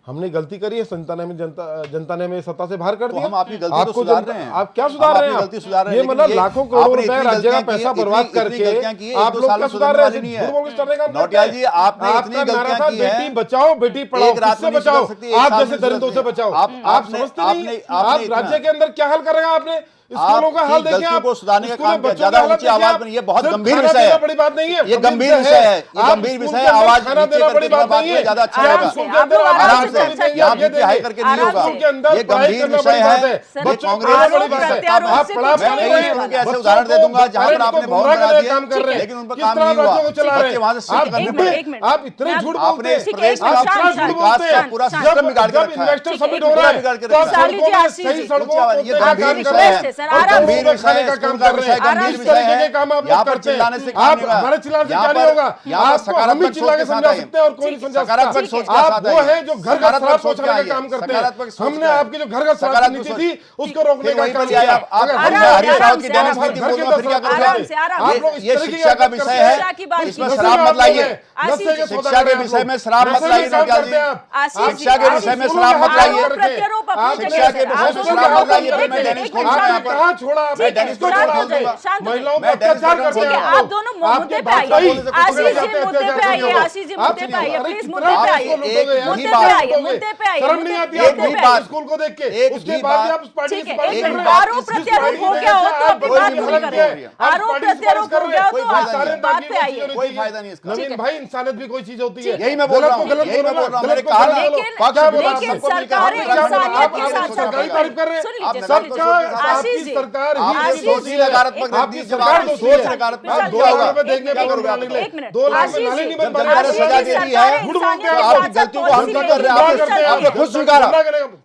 हमने गलती करी है, जनता ने हमें सत्ता से बाहर कर दिया। हम आपकी गलती तो सुधार रहे हैं। आप क्या सुधार रहे हैं? ये मतलब लाखों करोड़ रुपए राज्य का पैसा बर्बाद करके आप लोग क्या सुधार रहे हैं? नौटियाल जी, आपने इतनी गलतियां की हैं। बेटी बचाओ बेटी पढ़ाओ, किससे बचाओ? आप जैसे दरिंदों से बचाओ। आप समझते नहीं, आप राज्य के अंदर क्या हल करेगा? आपने स्कूलों का हाल देखिए, आप सुधारने का काम किया, ज्यादा ऊंची आवाज में, ये बहुत गंभीर विषय है, बड़ी बात नहीं है, ये गंभीर विषय है, ये गंभीर विषय है। आवाज नीचे करके बात करें, ज्यादा अच्छा रहेगा। आराम से, यहाँ पीछे हाई करके नहीं होगा, ये गंभीर विषय है। ये कांग्रेस ऐसे उदाहरण दे दूंगा जहाँ पर आपने भवन बना दिए, लेकिन उन पर काम नहीं हुआ, बच्चे वहां से शिफ्ट करने पड़े। आप इतने झूठ आपने प्रदेश में विकास का पूरा सिस्टम बिगाड़ के रखा है, पूरा बिगाड़ के रखा है। सही सड़कों, ये गंभीर विषय है, गंभीर विषय है, स्कूल का विषय गंभीर विषय है। यहाँ पर चिल्लाने से काम नहीं होगा, हमारे चिल्लाने से क्या नहीं होगा? यहाँ पर सकारात्मक सोच के साथ आइए, और कोई नहीं समझा सकता। सकारात्मक सोच के आप साथ वो है जो घर का शराब सोच पहुंचाने का काम करते हैं। हमने आपकी जो घर का शराब नीति थी उसको रोकने का काम किया। हरीश रावत की दैनिक नीति बोलूंगा फिर क्या करोगे? ये शिक्षा का विषय है, इसमें शराब मत लाइए। शिक्षा के विषय में शराब मत लाइए, शिक्षा के विषय में शराब मत लाइए, शिक्षा के विषय में शराब मत लाइए। फिर मैं दैनिक खोलूंगा यहाँ कहाँ छोड़ा आपने? ठीक है, किसको शांत छोड़ा हो जाइए, आपने? शांत हो महिलाओं जाइए। पर अत्याचार ठीक करते ठीक हैं है, आप आप लोग। दोनों आपके मुद्दे पे भाषा आइए। बोलने से कुछ आशीष नहीं जी जाते, मुद्दे पे अत्याचार आइए, नहीं होगा। आशीष जी आप मुद्दे पे आइए, अरे प्लीज कितना मुद्दे पे आप आइए, इसको लूटोगे यार? मुद्दे कितना पे आप आइए, लूटोगे? मुद्दे पे आइए, शर्म नहीं आती मुद्दे आपको पे इस आइए। स्कूल को देख के? एक उसके भी बाद भी बात- आप उस पार्टी ठीक की है, सिफारिश एक कर मिनट, रहे हैं। आरोप जिस प्रत्यारोप पार्टी हो में गया हो ऐसा तो आप अपनी कोई बात भी पूरी धर्म करें। के, आप आरोप पार्टी की प्रत्यारोप सिफारिश कर हो रहे गया हैं। तो कोई फायदा इंसानियत नहीं है। बात नाम की पे कोई आइए। चीज़ होनी कोई चाहिए। फायदा नहीं इसका। नवीन भाई, इंसानियत भी कोई चीज होती है। यही मैं बोल रहा हूँ, गलत यही मैं बोल रहा हूँ। मैंने गलत कहा ना, गलत लेकिन पक्ष क्या बोला? लेकिन सबको मिलकर सरकारें हम लोग इंसानियत आप के साथ सरकारी साथ तारीफ कर रहे हैं। सुन आप लीजिए, नकारात्मक सुन सोच लीजिए। के साथ आपकी आशीष जी, सरकार ही आपकी आशीष सोच जी, ही नकारात्मक आपकी रहती है। जब सरकार आपकी दोषी सोच है। नकारात्मक आप है, 2 क्या लाख होगा? रुपए देंगे क्या वोट करोगे आप बनाने के लिए? एक मिनट, 2 लाख में आशीष नाले जी, नहीं बन पा जब जनता ने रहे। सजा दे दी है, झूठ बोलते हैं तो आप। आपकी गलतियों को हम क्यों कर रहे हैं? आपने खुद स्वीकारा,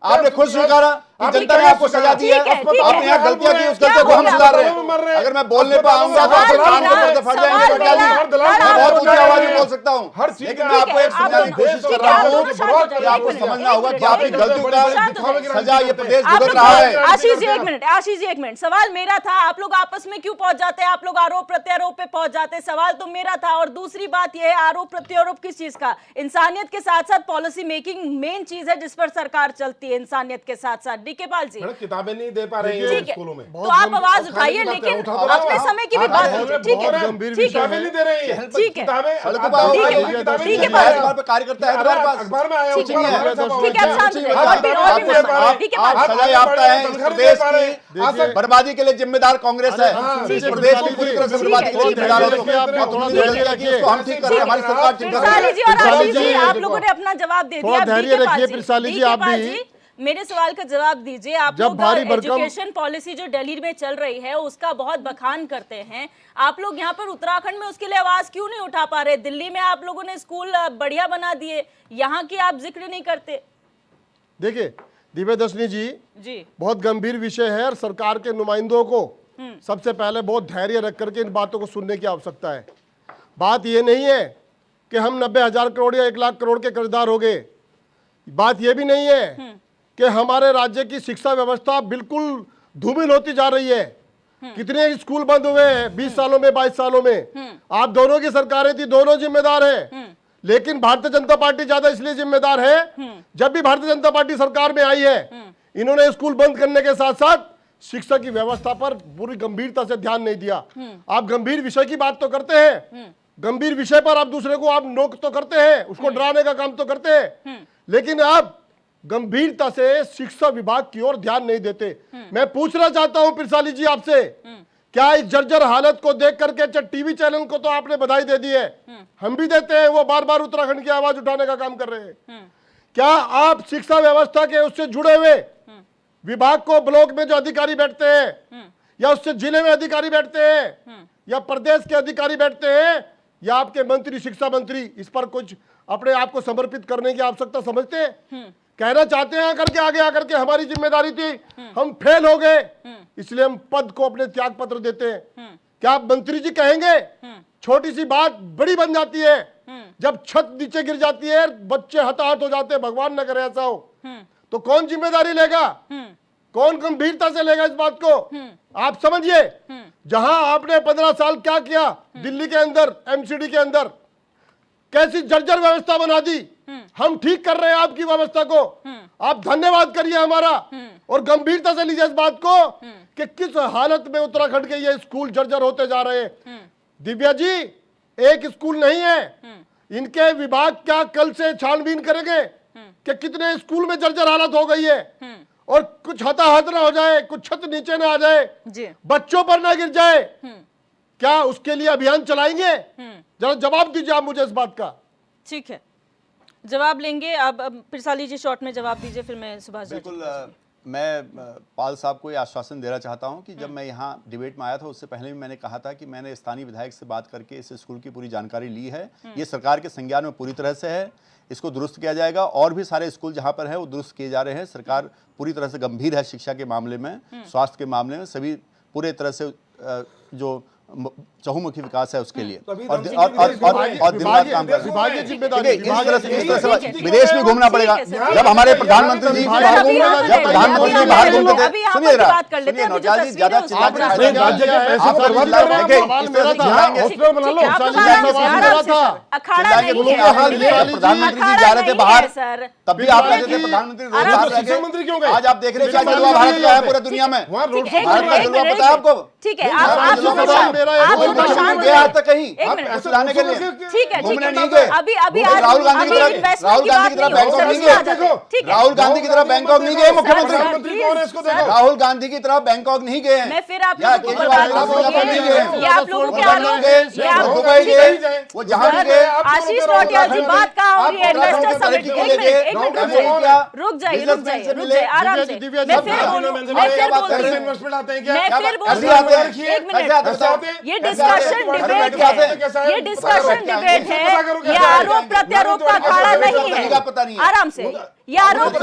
आपने खुद स्वीकारा कि जनता ने आपको सजा दी है। ठीक है, ठीक है। आपने यहाँ गलतियां की, उस क्या गलतियों को हम हो गया? सुधार रहे हैं। अगर मैं बोलने पर आऊंगा तो आप सवाल कान के मेरा- पर्दे फट जाएंगे सवाल पटियाली। मेरा- मैं बहुत ऊंची आवाज में बोल सकता हूँ, हर चीज लेकिन का- मैं आपको एक ठीक है, समझाने की आप कोशिश दोनों- कर रहा ठीक है, हूँ आप दोनों शांत हो कि जाइए, आपको एक मिनट, समझना एक होगा मिनट, कि आपकी एक मिनट, गलतियों शांत हो का जाइए। सजा ये प्रदेश आप भुगत लोग- रहा है। आशीष जी एक मिनट, आशीष जी एक मिनट, सवाल मेरा था, आप लोग आपस में क्यों पहुंच जाते हैं? आप लोग आरोप प्रत्यारोप पे पहुंच जाते हैं। सवाल तो मेरा था। और दूसरी बात यह है, आरोप प्रत्यारोप किस चीज का? इंसानियत के साथ साथ पॉलिसी मेकिंग मेन चीज है जिस पर सरकार चलती है, इंसानियत के साथ साथ। डीके पाल जी, मैडम, किताबें नहीं दे पा रहे हैं ठीक है, स्कूलों में। तो आप आवाज उठाइए, लेकिन अपने समय की भी बात कीजिए। ठीक है, ठीक है, किताबें नहीं दे रही हैं। ठीक है, किताबें सड़कों आप पर आओ, देखिए, ठीक है, किताबें ठीक नहीं है, दे रहे हैं। पर कार्यकर्ता है तुम्हारे पास। अखबार में आया, ठीक है, उसमें हमारा छपा हुआ ठीक है, आप शांत हो जाइए। और भी आपको मत- ठीक है, आप बात- सजा याफ्ता है। इस प्रदेश की बर्बादी के लिए जिम्मेदार कांग्रेस है। इस प्रदेश को पूरी तरह से बर्बादी के लिए जिम्मेदार हो तुम। तुमने गलतियां की, उसको हम ठीक कर रहे हैं, हमारी सरकार ठीक कर रही पिरसाली है। जी और पिरसाली आशीष जी, जी, आप लोगों ने अपना जवाब दे दिया। धैर्य डीके पाल रखिए, जी, पिरसाली जी, डीके आप पाल भी। जी, मेरे सवाल का जवाब दीजिए। आप जब लोग भारी भरकम- एजुकेशन पॉलिसी जो दिल्ली में चल रही है उसका बहुत बखान करते हैं। आप लोग यहाँ पर उत्तराखंड में उसके लिए आवाज क्यों नहीं उठा पा रहे? दिल्ली में आप लोगों ने स्कूल बढ़िया बना दिए, यहाँ की आप जिक्र नहीं करते। देखिए दिव्यदर्शनी जी, जी, बहुत गंभीर विषय है और सरकार के नुमाइंदों को सबसे पहले बहुत धैर्य रख करके इन बातों को सुनने की आवश्यकता है। बात ये नहीं है कि हम 90,000 करोड़ या 1 लाख करोड़ के कर्जदार हो गए। बात ये भी नहीं है कि हमारे राज्य की शिक्षा व्यवस्था बिल्कुल धूमिल होती जा रही है। कितने स्कूल बंद हुए हैं 20 सालों में, 22 सालों में। आप दोनों की सरकारें थी, दोनों जिम्मेदार हैं। लेकिन भारतीय जनता पार्टी ज्यादा इसलिए जिम्मेदार है, जब भी भारतीय जनता पार्टी सरकार में आई है, इन्होंने स्कूल बंद करने के साथ साथ शिक्षा की व्यवस्था पर पूरी गंभीरता से ध्यान नहीं दिया। आप गंभीर विषय की बात तो करते हैं, गंभीर विषय पर आप दूसरे को आप नोक तो करते हैं, उसको डराने का काम तो करते हैं, लेकिन आप गंभीरता से शिक्षा विभाग की ओर ध्यान नहीं देते। मैं पूछना चाहता हूं पिरसाली जी आपसे, क्या इस जर्जर हालत को देख करके टीवी चैनल को तो आपने बधाई दे दी है, हम भी देते हैं, वो बार बार उत्तराखंड की आवाज उठाने का काम कर रहे हैं। क्या आप शिक्षा व्यवस्था के उससे जुड़े हुए विभाग को, ब्लॉक में जो अधिकारी बैठते हैं या उससे जिले में अधिकारी बैठते हैं या प्रदेश के अधिकारी बैठते हैं या आपके मंत्री, शिक्षा मंत्री, इस पर कुछ अपने आप को समर्पित करने की आवश्यकता समझते हैं? कहना चाहते हैं आकर के, आगे आकर के हमारी जिम्मेदारी थी, हम फेल हो गए, इसलिए हम पद को अपने त्याग पत्र देते हैं। क्या आप मंत्री जी कहेंगे? छोटी सी बात बड़ी बन जाती है, जब छत नीचे गिर जाती है, बच्चे हताहत हो जाते हैं, भगवान न करे ऐसा हो, तो कौन जिम्मेदारी लेगा? कौन गंभीरता से लेगा इस बात को? आप समझिए, जहां आपने 15 साल क्या किया दिल्ली के अंदर, एमसीडी के अंदर, कैसी जर्जर व्यवस्था बना दी। हम ठीक कर रहे हैं आपकी व्यवस्था को, आप धन्यवाद करिए हमारा, और गंभीरता से लीजिए इस बात को कि किस हालत में उत्तराखंड के ये स्कूल जर्जर होते जा रहे हैं। दिव्या जी, एक स्कूल नहीं है, इनके विभाग क्या कल से छानबीन करेंगे कि कितने स्कूल में जर्जर हालत हो गई है, और कुछ हताहत ना हो जाए, कुछ छत नीचे ना आ जाए, बच्चों पर ना गिर जाए, क्या उसके लिए अभियान चलाएंगे? जरा जवाब दीजिए आप मुझे इस बात का। ठीक है, जवाब लेंगे। अब पिरसाली जी शॉर्ट में जवाब दीजिए, फिर मैं सुभाष जी। बिल्कुल, मैं पाल साहब को ये आश्वासन देना चाहता हूं कि जब मैं यहाँ डिबेट में आया था उससे पहले भी मैंने कहा था कि मैंने स्थानीय विधायक से बात करके इस स्कूल की पूरी जानकारी ली है। ये सरकार के संज्ञान में पूरी तरह से है, इसको दुरुस्त किया जाएगा, और भी सारे स्कूल जहाँ पर है वो दुरुस्त किए जा रहे हैं। सरकार पूरी तरह से गंभीर है शिक्षा के मामले में, स्वास्थ्य के मामले में, सभी पूरे तरह से जो चहुमुखी विकास है उसके लिए तभी और तो दिन रात काम कर रहे विभागीय हैं। जिम्मेदारी देखिए, इस तरह से विदेश भी घूमना पड़ेगा। जब हमारे प्रधानमंत्री जी बाहर घूमते थे, सुनिए नौटियाल जी, ज्यादा चिल्लाने का फायदा नहीं राज्य के है। पैसे आप को अगर बर्बाद चिल्लाएंगे, कर रहे हैं, इस तरह से चिल्लाएंगे, हॉस्पिटल बना लो। अखाड़ा नहीं है प्रधानमंत्री जी जा रहे थे बाहर, तब भी आप कहते थे प्रधानमंत्री रोज बाहर रह शिक्षा मंत्री क्यों गए? गए। आज आप देख रहे हैं क्या जलवा भारत का है पूरे दुनिया में। वहाँ रोड शो भारत का जलवा पता है आपको? ठीक है, भारत का आप जलवा लोग पता है? मेरा आप एक लोग और शांत गए आज तक कहीं एक मिनट। ऐसे लाने के लिए ठीक है, घूमने ठीक नहीं है। गए। अभी राहुल गांधी की तरह राहुल गांधी की तरह बैंकॉक नहीं गए। राहुल गांधी की तरह बैंकॉक नहीं गए मुख्यमंत्री। प्रधानमंत्री कौन है इसको देखो। राहुल गांधी की तरह बैंकॉक नहीं गए हैं। मैं फिर आप या लोगों को केजरीवाल बता दूं, सिंगापुर नहीं गए हैं। ये आप लोगों के लंदन आरोप गए, ये आप वो लोगों दुबई की- गए, वो जहां भी गए। आशीष नौटियाल जी, बात कहाँ हो रही है? इन्वेस्टर समिट, एक मिनट रुक जाइए, रुक जाइए आराम से। दिव्या मैं जी, फिर दिव्या बोलूं, जी, मैं फिर बात बोलती कर रहे हैं? हूँ, इन्वेस्टमेंट आते हैं क्या? मैं फिर ऐसे बोलती आते हैं? हूँ, एक ऐसे मिनट। आते हैं? ये डिस्कशन डिबेट है, ये डिस्कशन डिबेट है, ये आरोप प्रत्यारोप का अखाड़ा नहीं है। आराम से, ये आरोप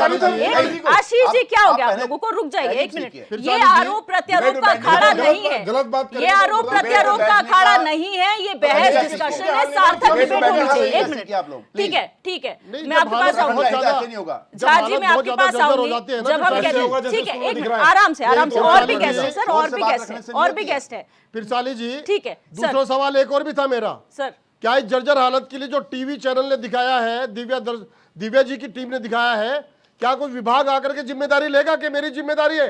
आशीष जी क्या हो गया आप लोगों को? रुक जाइए एक मिनट। ये आरोप प्रत्यारोप का अखाड़ा नहीं है, गलत बात कर रहे ये हैं। आरोप प्रत्यारोप का अखाड़ा नहीं है, ये बहस डिस्कशन है, सार्थक डिबेट होनी चाहिए। एक मिनट, ठीक है, ठीक है, मैं आपके पास आऊंगा। नहीं होगा। झा जी, मैं आपके पास आऊंगी जब हम कहते, ठीक है, एक मिनट आराम से, आराम से। और भी गेस्ट है सर, और भी गेस्ट है, और भी गेस्ट है। फिरसाली जी, ठीक है सर। दूसरा सवाल एक और भी था मेरा। सर क्या इस जर्जर हालत के लिए जो टीवी चैनल ने दिखाया है, दिव्या जी की टीम ने दिखाया है, क्या कोई विभाग आकर के जिम्मेदारी लेगा कि मेरी जिम्मेदारी है,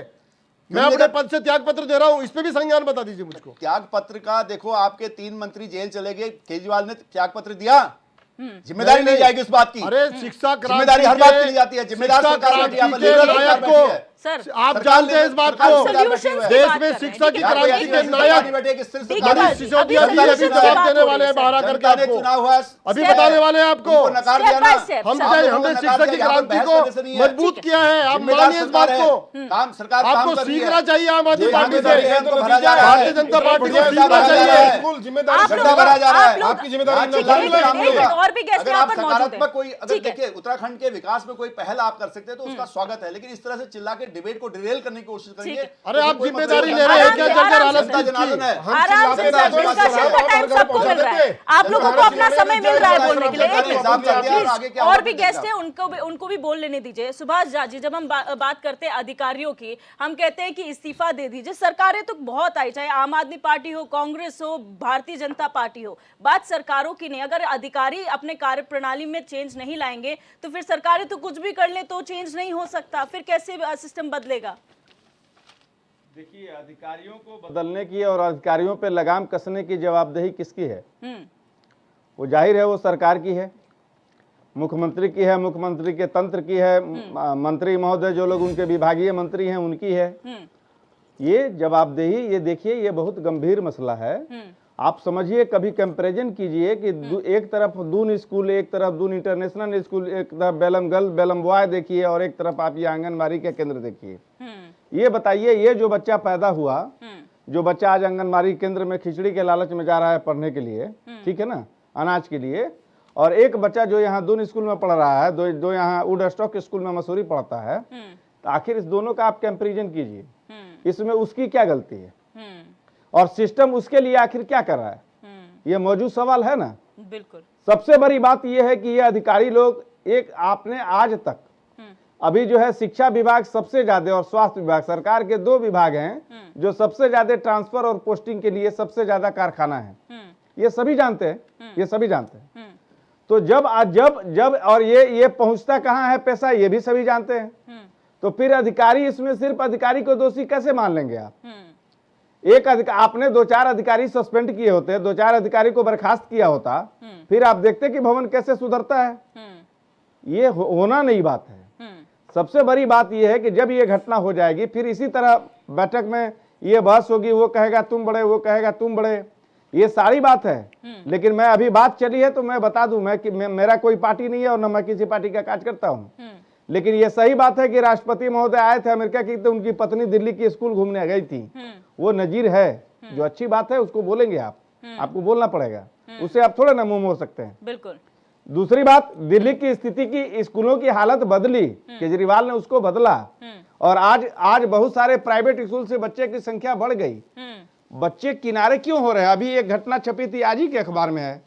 मैं अपने पद से त्याग पत्र दे रहा हूं? इस पे भी संज्ञान बता दीजिए मुझको। त्याग पत्र का देखो, आपके 3 मंत्री जेल चले गए, केजरीवाल ने त्याग पत्र दिया, जिम्मेदारी नहीं जाएगी उस बात की। अरे शिक्षा जिम्मेदारी हर बात के लिए जाती है। जिम्मेदार सरकार बैठी है, नायक को सर आप जानते हैं इस बात को, solutions की देश बात में कर रहे हैं। शिक्षा की ठीक है, क्रांति के नायक मनीष सिसोदिया अभी भी अभी solutions की जवाब बात देने हो वाले हैं रही है। बाहर आकर के जनता ने आपको, चुना हुआ है, अभी बताने वाले हैं आपको। उनको नकार दिया Step by ना। step, हमने शिक्षा की क्रांति को मजबूत किया है, आप मानिए इस बात को। काम सरकार काम आपको कर रही है। सीखना चाहिए आम आदमी ये पार्टी जिम्मेदारी है, से, उनको भरा जा रहा है। भारतीय जनता पार्टी को बढ़िया सीखना भरा जा रहा चाहिए। है। बिल्कुल जिम्मेदारी आप गड्ढा लोग- भरा जा रहा है। आप लोग- आपकी जिम्मेदारी हाँ, ठीक नहीं है, है। एक मिनट, और भी गेस्ट अगर यहाँ आप पर मौजूद सकारात्मक है। कोई अगर ठीक है। देखिए उत्तराखंड के विकास में कोई पहल आप कर सकते हैं तो उसका स्वागत है, लेकिन इस तरह से चिल्ला के डिबेट को डिरेल करने की कोशिश करेंगे। ठीक है। अरे आप कोई जिम्मेदारी मतलब ले नहीं। रहे हैं क्या आराम से, जर्जर आराम हालत से। की? जनार्दन है। आराम से सर, डिस्कशन का टाइम सबको मिल रहा है, आप लोगों को अपना समय मिल रहा है बोलने के लिए। एक हिसाब से आगे और आगे मिनट क्या और होगा भी गेस्ट है, उनको भी बोल लेने दीजिए। सुभाष झा जी, जब हम बात करते हैं अधिकारियों की, हम कहते हैं कि इस्तीफा दे दीजिए। सरकारें तो बहुत आई, चाहे आम आदमी पार्टी हो, कांग्रेस हो, भारतीय जनता पार्टी हो, बात सरकारों की नहीं। अगर अधिकारी अपने कार्य प्रणाली में चेंज नहीं लाएंगे तो फिर सरकारें तो कुछ भी कर ले तो चेंज नहीं हो सकता, फिर कैसे सिस्टम बदलेगा? देखिए, अधिकारियों को बदलने की और अधिकारियों पे लगाम कसने की जवाबदेही किसकी है? वो जाहिर है वो सरकार की है, मुख्यमंत्री की है, मुख्यमंत्री के तंत्र की है, मंत्री महोदय जो लोग उनके विभागीय मंत्री हैं उनकी है। ये जवाबदेही, ये देखिए, ये बहुत गंभीर मसला है। आप समझिए, कभी कंपैरिजन कीजिए कि एक तरफ दून स्कूल, एक तरफ दून इंटरनेशनल स्कूल, एक तरफ बेलम गर्ल बेलम बॉय देखिए, और एक तरफ आप ये आंगनबाड़ी के केंद्र देखिए। ये बताइए, ये जो बच्चा पैदा हुआ, जो बच्चा आज आंगनबाड़ी केंद्र में खिचड़ी के लालच में जा रहा है पढ़ने के लिए, ठीक है ना, अनाज के लिए, और एक बच्चा जो यहाँ दून स्कूल में पढ़ रहा है, जो यहाँ वुड स्टॉक स्कूल में मसूरी पढ़ता है, तो आखिर इस दोनों का आप कंपैरिजन कीजिए, इसमें उसकी क्या गलती है और सिस्टम उसके लिए आखिर क्या कर रहा है? ये मौजूद सवाल है ना। बिल्कुल। सबसे बड़ी बात यह है कि ये अधिकारी लोग, एक आपने आज तक अभी जो है शिक्षा विभाग सबसे ज्यादा और स्वास्थ्य विभाग, सरकार के 2 विभाग हैं जो सबसे ज्यादा ट्रांसफर और पोस्टिंग के लिए सबसे ज्यादा कारखाना है। ये सभी जानते हैं, ये सभी जानते हैं। तो जब और ये पहुंचता कहां है पैसा, ये भी सभी जानते हैं। तो फिर अधिकारी, इसमें सिर्फ अधिकारी को दोषी कैसे मान लेंगे आप? आपने 2-4 अधिकारी सस्पेंड किए होते, 2-4 अधिकारी को बर्खास्त किया होता, फिर आप देखते कि भवन कैसे सुधरता है। ये होना नहीं बात है। सबसे बड़ी बात यह है कि जब ये घटना हो जाएगी, फिर इसी तरह बैठक में ये बहस होगी, वो कहेगा तुम बड़े, वो कहेगा तुम बड़े, ये सारी बात है। लेकिन मैं अभी बात चली है तो मैं बता दूं, मेरा कोई पार्टी नहीं है और न मैं किसी पार्टी का काज करता हूं, लेकिन ये सही बात है कि राष्ट्रपति महोदय आए थे अमेरिका की, तो उनकी पत्नी दिल्ली की स्कूल घूमने गई थी, वो नजीर है, जो अच्छी बात है उसको बोलेंगे आप, आपको बोलना पड़ेगा, उससे आप थोड़ा ना मुंह मोड़ सकते हैं। बिल्कुल। दूसरी बात, दिल्ली की स्थिति की, स्कूलों की हालत बदली, केजरीवाल ने उसको बदला, और आज बहुत सारे प्राइवेट स्कूल से बच्चे की संख्या बढ़ गई। बच्चे किनारे क्यों हो रहे हैं? अभी एक घटना छपी थी, आज ही के अखबार में है,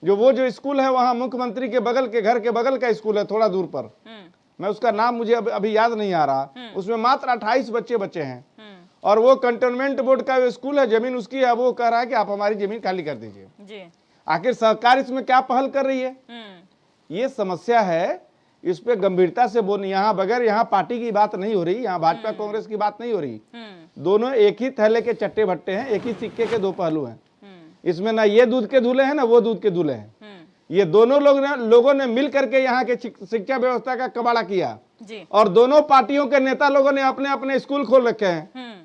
जो स्कूल है वहाँ मुख्यमंत्री के बगल के घर के बगल का स्कूल है, थोड़ा दूर पर, मैं उसका नाम मुझे अभी याद नहीं आ रहा, उसमें मात्र 28 बच्चे हैं, और वो कंटोनमेंट बोर्ड का जो स्कूल है, जमीन उसकी है, वो कह रहा है कि आप हमारी जमीन खाली कर दीजिए। आखिर सरकार इसमें क्या पहल कर रही है? ये समस्या है, इस पे गंभीरता से बोलनी। यहाँ पार्टी की बात नहीं हो रही, यहाँ भाजपा कांग्रेस की बात नहीं हो रही, दोनों एक ही थैले के चट्टे भट्टे हैं, एक ही सिक्के के दो पहलू हैं। इसमें ना ये दूध के दूल्हे हैं ना वो दूध के दूल्हे हैं। ये दोनों लोगों ने मिल करके यहाँ के शिक्षा व्यवस्था का कबाड़ा किया, और दोनों पार्टियों के नेता लोगों ने अपने अपने स्कूल खोल रखे हैं।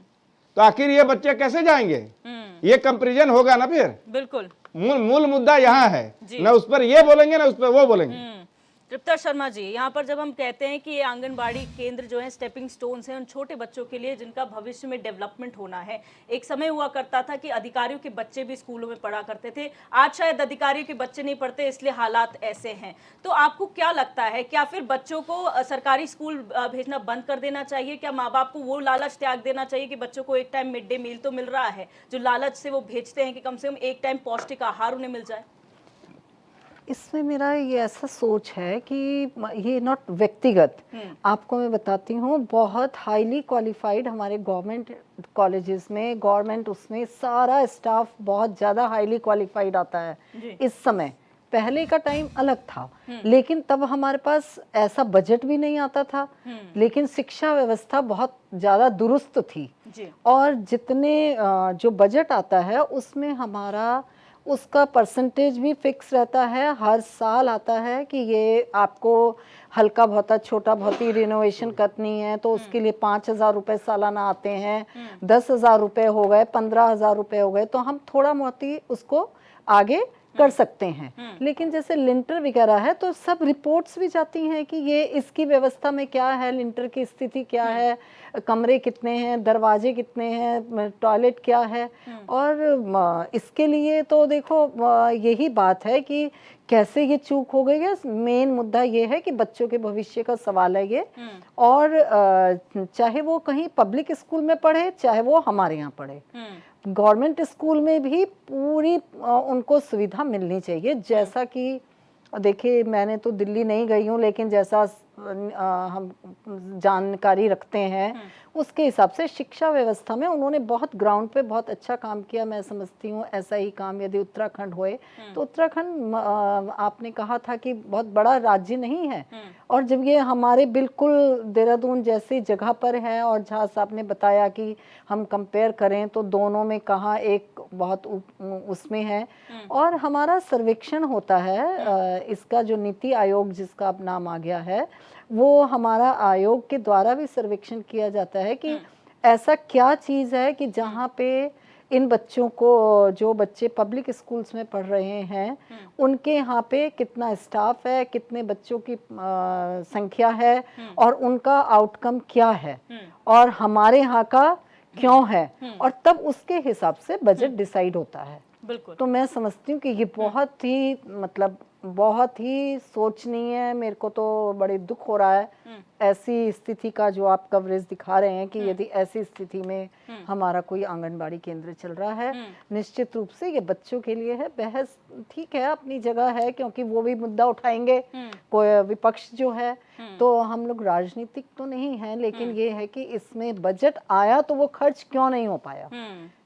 तो आखिर ये बच्चे कैसे जाएंगे? ये कंपैरिजन होगा ना फिर। बिल्कुल, मूल मुद्दा यहाँ है, ना उस पर ये बोलेंगे ना उस पर वो बोलेंगे। तृप्ता शर्मा जी, यहाँ पर जब हम कहते हैं कि ये आंगनबाड़ी केंद्र जो है स्टेपिंग स्टोन्स हैं उन छोटे बच्चों के लिए जिनका भविष्य में डेवलपमेंट होना है। एक समय हुआ करता था कि अधिकारियों के बच्चे भी स्कूलों में पढ़ा करते थे, आज शायद अधिकारियों के बच्चे नहीं पढ़ते, इसलिए हालात ऐसे हैं। तो आपको क्या लगता है, क्या फिर बच्चों को सरकारी स्कूल भेजना बंद कर देना चाहिए? क्या माँ बाप को वो लालच त्याग देना चाहिए कि बच्चों को एक टाइम मिड डे मील तो मिल रहा है, जो लालच से वो भेजते हैं कि कम से कम एक टाइम पौष्टिक आहार उन्हें मिल जाए? इसमें मेरा ये ऐसा सोच है कि ये नॉट व्यक्तिगत, आपको मैं बताती हूँ, बहुत हाईली क्वालिफाइड हमारे गवर्नमेंट कॉलेजेस में, गवर्नमेंट उसमें सारा स्टाफ बहुत ज़्यादा हाईली क्वालिफाइड आता है इस समय। पहले का टाइम अलग था, लेकिन तब हमारे पास ऐसा बजट भी नहीं आता था, लेकिन शिक्षा व्यवस्था बहुत ज़्यादा दुरुस्त थी, और जितने जो बजट आता है उसमें हमारा उसका परसेंटेज भी फिक्स रहता है, हर साल आता है कि ये आपको हल्का बहुत छोटा बहुत ही रिनोवेशन करनी है तो उसके लिए 5,000 रुपये सालाना आते हैं, 10,000 रुपये हो गए, 15,000 रुपये हो गए, तो हम थोड़ा बहुत ही उसको आगे कर सकते हैं। लेकिन जैसे लिंटर वगैरह है तो सब रिपोर्ट्स भी जाती हैं कि ये इसकी व्यवस्था में क्या है, लिंटर की स्थिति क्या है, कमरे कितने हैं, दरवाजे कितने हैं, टॉयलेट क्या है। और इसके लिए तो देखो यही बात है कि कैसे ये चूक हो गई है। मेन मुद्दा ये है कि बच्चों के भविष्य का सवाल है ये, और चाहे वो कहीं पब्लिक स्कूल में पढ़े चाहे वो हमारे यहाँ पढ़े, गवर्नमेंट स्कूल में भी पूरी उनको सुविधा मिलनी चाहिए। जैसा कि देखिए, मैंने तो दिल्ली नहीं गई हूँ, लेकिन जैसा हम जानकारी रखते हैं उसके हिसाब से शिक्षा व्यवस्था में उन्होंने बहुत ग्राउंड पे बहुत अच्छा काम किया। मैं समझती हूँ ऐसा ही काम यदि उत्तराखंड होए तो उत्तराखंड आपने कहा था कि बहुत बड़ा राज्य नहीं है, और जब ये हमारे बिल्कुल देहरादून जैसी जगह पर है, और जहाँ साहब ने बताया कि हम कंपेयर करें तो दोनों में कहाँ एक बहुत उसमें है। और हमारा सर्वेक्षण होता है, इसका जो नीति आयोग जिसका अब नाम आ गया है, वो हमारा आयोग के द्वारा भी सर्वेक्षण किया जाता है कि ऐसा क्या चीज़ है कि जहाँ पे इन बच्चों को, जो बच्चे पब्लिक स्कूल्स में पढ़ रहे हैं, उनके यहाँ पे कितना स्टाफ है, कितने बच्चों की संख्या है, और उनका आउटकम क्या है, और हमारे यहाँ का क्यों है, और तब उसके हिसाब से बजट डिसाइड होता है। बिल्कुल। तो मैं समझती हूँ कि ये बहुत ही मतलब बहुत ही सोचनीय है। मेरे को तो बड़े दुख हो रहा है ऐसी स्थिति का जो आप कवरेज दिखा रहे हैं कि यदि ऐसी स्थिति में हमारा कोई आंगनबाड़ी केंद्र चल रहा है। निश्चित रूप से ये बच्चों के लिए है, बहस ठीक है, अपनी जगह है, क्योंकि वो भी मुद्दा उठाएंगे कोई विपक्ष जो है। तो हम लोग राजनीतिक तो नहीं है, लेकिन ये है कि इसमें बजट आया तो वो खर्च क्यों नहीं हो पाया,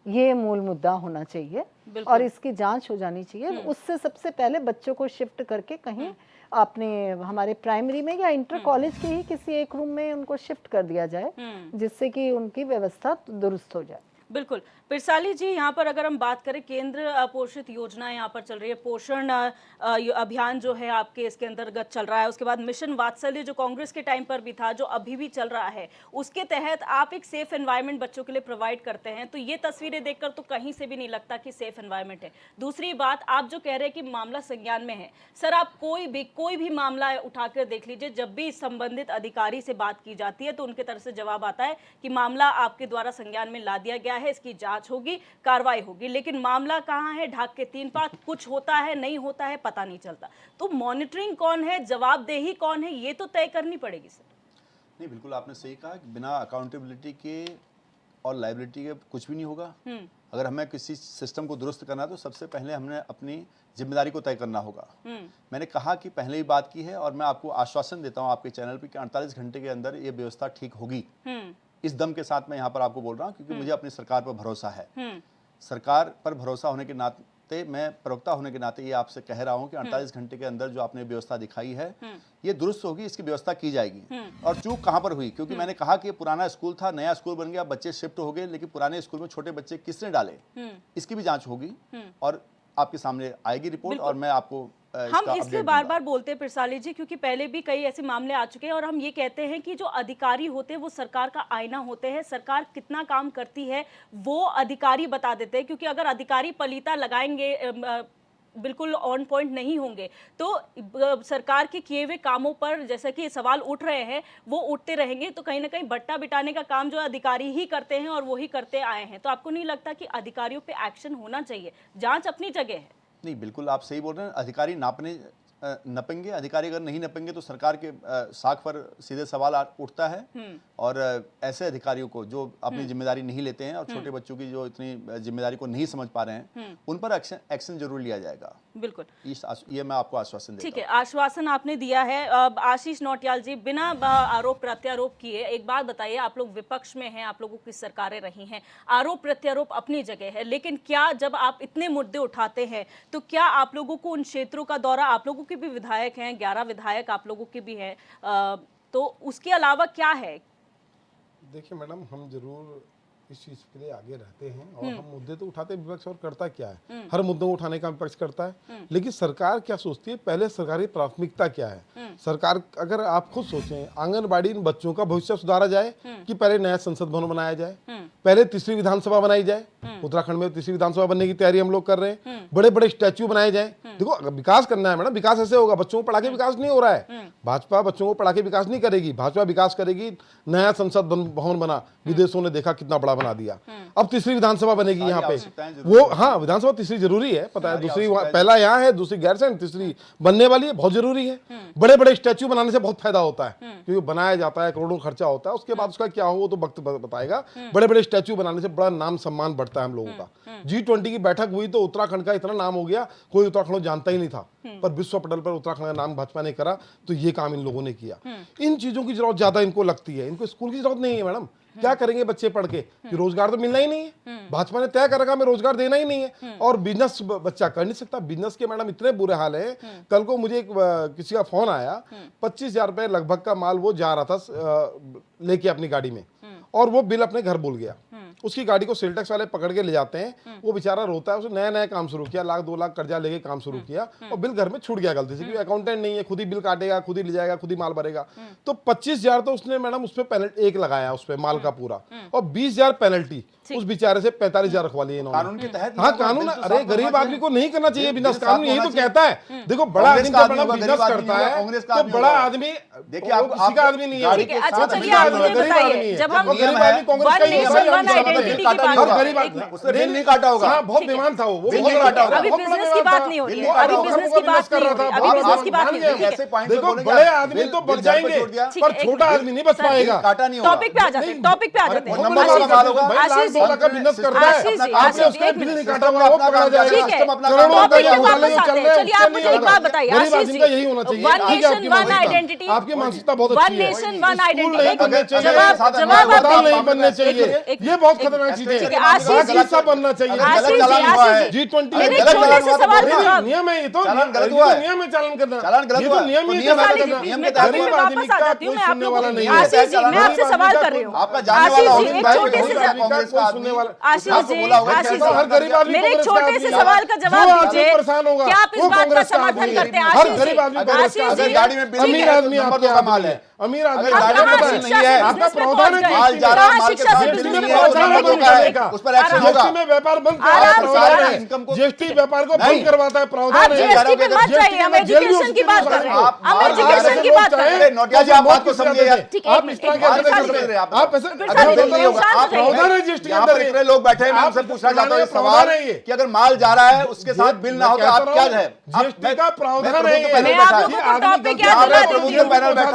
ये मूल मुद्दा होना चाहिए, और इसकी जांच हो जानी चाहिए। उससे सबसे पहले बच्चों को शिफ्ट करके कहीं आपने हमारे प्राइमरी में या इंटर कॉलेज के ही किसी एक रूम में उनको शिफ्ट कर दिया जाए, जिससे कि उनकी व्यवस्था दुरुस्त हो जाए। बिल्कुल। पिरसाली जी, यहाँ पर अगर हम बात करें, केंद्र पोषित योजना यहाँ पर चल रही है, पोषण अभियान जो है आपके इसके अंतर्गत चल रहा है, उसके बाद मिशन वात्सल्य जो कांग्रेस के टाइम पर भी था, जो अभी भी चल रहा है, उसके तहत आप एक सेफ एनवायरनमेंट बच्चों के लिए प्रोवाइड करते हैं। तो ये तस्वीरें देखकर तो कहीं से भी नहीं लगता कि सेफ एनवायरनमेंट है। दूसरी बात, आप जो कह रहे हैं कि मामला संज्ञान में है, सर आप कोई भी मामला उठाकर देख लीजिए, जब भी संबंधित अधिकारी से बात की जाती है तो उनके तरफ से जवाब आता है कि मामला आपके द्वारा संज्ञान में ला दिया गया है, इसकी जांच होगी, कार्रवाई होगी। लेकिन मामला कहाँ है, ढाक के 3 पात, कुछ होता है नहीं होता है पता नहीं चलता। तो मॉनिटरिंग कौन है, जवाबदेही कौन है, ये तो तय करनी पड़ेगी सर। नहीं, बिल्कुल आपने सही कहा कि बिना अकाउंटेबिलिटी के और लायबिलिटी के कुछ भी नहीं होगा। अगर हमें किसी सिस्टम को दुरुस्त करना है तो सबसे पहले हमने अपनी जिम्मेदारी को तय करना होगा। मैंने कहा कि पहले ही बात की है और मैं आपको आश्वासन देता हूं आपके चैनल पे कि 48 घंटे के अंदर ये व्यवस्था ठीक होगी। इस दम के साथ मैं यहाँ पर आपको बोल रहा हूँ क्योंकि मुझे अपनी सरकार पर भरोसा है। सरकार पर भरोसा होने के नाते, मैं प्रवक्ता होने के नाते ये आपसे कह रहा हूँ कि 48 घंटे के अंदर जो आपने व्यवस्था दिखाई है ये दुरुस्त होगी, इसकी व्यवस्था की जाएगी। और चूक कहाँ पर हुई, क्योंकि मैंने कहा कि ये पुराना स्कूल था, नया स्कूल बन गया, बच्चे शिफ्ट हो गए, लेकिन पुराने स्कूल में छोटे बच्चे किसने डाले, इसकी भी जांच होगी और आपके सामने आएगी रिपोर्ट और मैं आपको हम इसलिए बार बार बोलते हैं पिरसाली जी क्योंकि पहले भी कई ऐसे मामले आ चुके हैं और हम ये कहते हैं कि जो अधिकारी होते हैं वो सरकार का आईना होते हैं। सरकार कितना काम करती है वो अधिकारी बता देते हैं, क्योंकि अगर अधिकारी पलीता लगाएंगे, बिल्कुल ऑन पॉइंट नहीं होंगे तो सरकार के किए हुए कामों पर जैसे कि सवाल उठ रहे हैं वो उठते रहेंगे। तो कहीं ना कहीं बट्टा बिटाने का काम जो अधिकारी ही करते हैं और वो ही करते आए हैं। तो आपको नहीं लगता कि अधिकारियों पे एक्शन होना चाहिए? जांच अपनी जगह है। नहीं, बिल्कुल आप सही बोल रहे हैं। अधिकारी नपेंगे, अधिकारी अगर नहीं नपेंगे तो सरकार के साख पर सीधे सवाल उठता है और ऐसे अधिकारियों को जो अपनी जिम्मेदारी नहीं लेते हैं और छोटे बच्चों की जो इतनी जिम्मेदारी को नहीं समझ पा रहे हैं उन पर एक्शन जरूर लिया जाएगा। बिल्कुल, ये मैं आपको आश्वासन देता हूं। ठीक है, आश्वासन आपने दिया है। आशीष नौटियाल जी, बिना आरोप प्रत्यारोप किए एक बात बताइए, आप लोग विपक्ष में हैं, आप लोगों की सरकारें रही हैं, आरोप प्रत्यारोप अपनी जगह है, लेकिन क्या जब आप इतने मुद्दे उठाते हैं तो क्या आप लोगों को उन क्षेत्रों का दौरा, आप लोगों के भी विधायक हैं, 11 विधायक आप लोगों के भी हैं, तो उसके अलावा क्या है? देखिए मैडम, हम जरूर इस चीज के लिए आगे रहते हैं और हम मुद्दे तो उठाते हैं। विपक्ष और करता क्या है, हर मुद्दों को उठाने का विपक्ष करता है, लेकिन सरकार क्या सोचती है, पहले सरकारी प्राथमिकता क्या है। सरकार, अगर आप खुद सोचें, आंगनबाड़ी इन बच्चों का भविष्य सुधारा जाए कि पहले नया संसद भवन बनाया जाए, पहले तीसरी विधानसभा बनाई जाए। उत्तराखंड में तीसरी विधानसभा बनने की तैयारी हम लोग कर रहे हैं। बड़े बड़े स्टैच्यू बनाए जाए। देखो, अगर विकास करना है मैडम, विकास ऐसे होगा, बच्चों को पढ़ा के विकास नहीं हो रहा है। भाजपा बच्चों को पढ़ा के विकास नहीं करेगी, भाजपा विकास करेगी। नया संसद भवन बना, विदेशों ने देखा कितना बड़ा बना दिया। अब तीसरी विधानसभा बनेगी यहाँ पे, वो हाँ, विधानसभा तीसरी जरूरी है, पता है, दूसरी पहला यहाँ है, दूसरी गैरसैंण, तीसरी बनने वाली है, बहुत जरूरी है। बड़े बड़े स्टैच्यू बनाने से बहुत फायदा होता है, क्योंकि बनाया जाता है, करोड़ों खर्चा होता है, उसके बाद उसका क्या हो वो तो वक्त बताएगा। बड़े बड़े स्टैच्यू बनाने से बड़ा नाम सम्मान बढ़ता है हम लोगों का। G20 की बैठक हुई तो उत्तराखंड का इतना नाम हो गया, कोई उत्तराखंड जानता ही नहीं था, पर विश्व पटल पर उत्तराखंड का नाम भाजपा ने करा, तो ये काम इन लोगों ने किया। इन चीजों की जरूरत ज्यादा इनको लगती है, इनको स्कूल की जरूरत नहीं है मैडम। क्या करेंगे बच्चे पढ़ के, कि रोजगार तो मिलना ही नहीं है, भाजपा ने तय कर रखा हमें रोजगार देना ही नहीं है, और बिजनेस बच्चा कर नहीं सकता। बिजनेस के मैडम इतने बुरे हाल है, कल को मुझे किसी का फोन आया, 25,000 रुपए लगभग का माल वो जा रहा था लेके अपनी गाड़ी में, और वो बिल अपने घर भूल गया। उसकी गाड़ी को सेल टैक्स वाले पकड़ के ले जाते हैं, वो बेचारा रोता है। उसने नया नया काम शुरू किया, 1,00,000 2 लाख कर्जा लेके काम शुरू किया, और बिल घर में छूट गया गलती से, क्योंकि अकाउंटेंट नहीं है, खुद ही बिल काटेगा, खुद ही ले जाएगा, खुद ही माल भरेगा। तो 25,000 तो उसने मैडम उस पर पेनल्टी एक लगाया, उस पर माल का पूरा, और 20,000 पेनल्टी उस बेचारे से 45,000 रखवा लिए इन्होंने। कानून के तहत, हाँ कानून, अरे गरीब आदमी को नहीं करना चाहिए बिजनेस, कानून यही तो कहता है। देखो, बड़ा आदमी जब बिजनेस करता है तो बड़ा आदमी, देखिए आप किसी का आदमी नहीं है। अच्छा चलिए, आप मुझे बताइए, जब हम गरीब आदमी कांग्रेस का ही गरीब उसने रेल नहीं काटा होगा, हाँ बहुत बेईमान था वो, अभी बिजनेस की बात नहीं हो रही है, अभी बिजनेस की बात नहीं हो रही, अभी बिजनेस की बात नहीं हो रही। देखो, बड़े आदमी तो बच जाएंगे पर छोटा आदमी नहीं बच पाएगा। टॉपिक पे आ जाते हैं, टॉपिक पे आ जाते हैं। आशीष जी का बिजनेस करता है, आपने उसका बिल नहीं काटा होगा, वो पकड़ा जाएगा। ठीक है, करोड़ों रुपए के घोटाले जो चल रहे हैं, चलिए आप मुझे एक बात बताइए गरीब आशीष आदमी जी, का यही होना चाहिए। वन नेशन वन आइडेंटिटी, आपकी मानसिकता बहुत वन अच्छी है। नेशन वन आइडेंटिटी, जवाब नहीं बनने चाहिए, ये बहुत खतरनाक चीज है। आशीष जी सब बनना चाहिए। G20 मेरे छोटे से सवाल का जवाब, नियम है, ये तो नियम है चालन करना, ये तो नियम ही है चालन करना। गरीब आदमी का कोई सुनने वाला नहीं है। आशीष जी, मैं आपसे सवाल कर रही हूँ, आशीष जी, एक छोटे से सुनने वाला, आशीष जी, मेरे एक छोटे से सवाल का जवाब दीजिए, क्या आप इस बात का समर्थन करते हैं? हर गरीब आदमी आशीष जी, अमीर आदमी आपके माल है, अमीर आदमी आपका प्रावधान है, उस पर एक्शन होगा। जीएसटी में व्यापार बंद कराया है, जीएसटी व्यापार को बंद करवाता है, प्रावधान है। जीएसटी पे मत जाइए, हम एजुकेशन की बात कर रहे हैं, हम एजुकेशन की बात कर रहे हैं। नोटिया जी, आप बात को समझिए यार, आप इस तरह के आप ऐसे प्रावधान है जीएसटी के यहाँ पर अंदर। इतने लोग बैठे हैं, मैं आपसे पूछना चाहता हूँ सवाल कि अगर माल जा रहा है उसके साथ बिल ना हो तो आप क्या है? जीएसटी का प्रावधान है। मैं आप लोगों को टॉपिक याद दिला देती हूँ,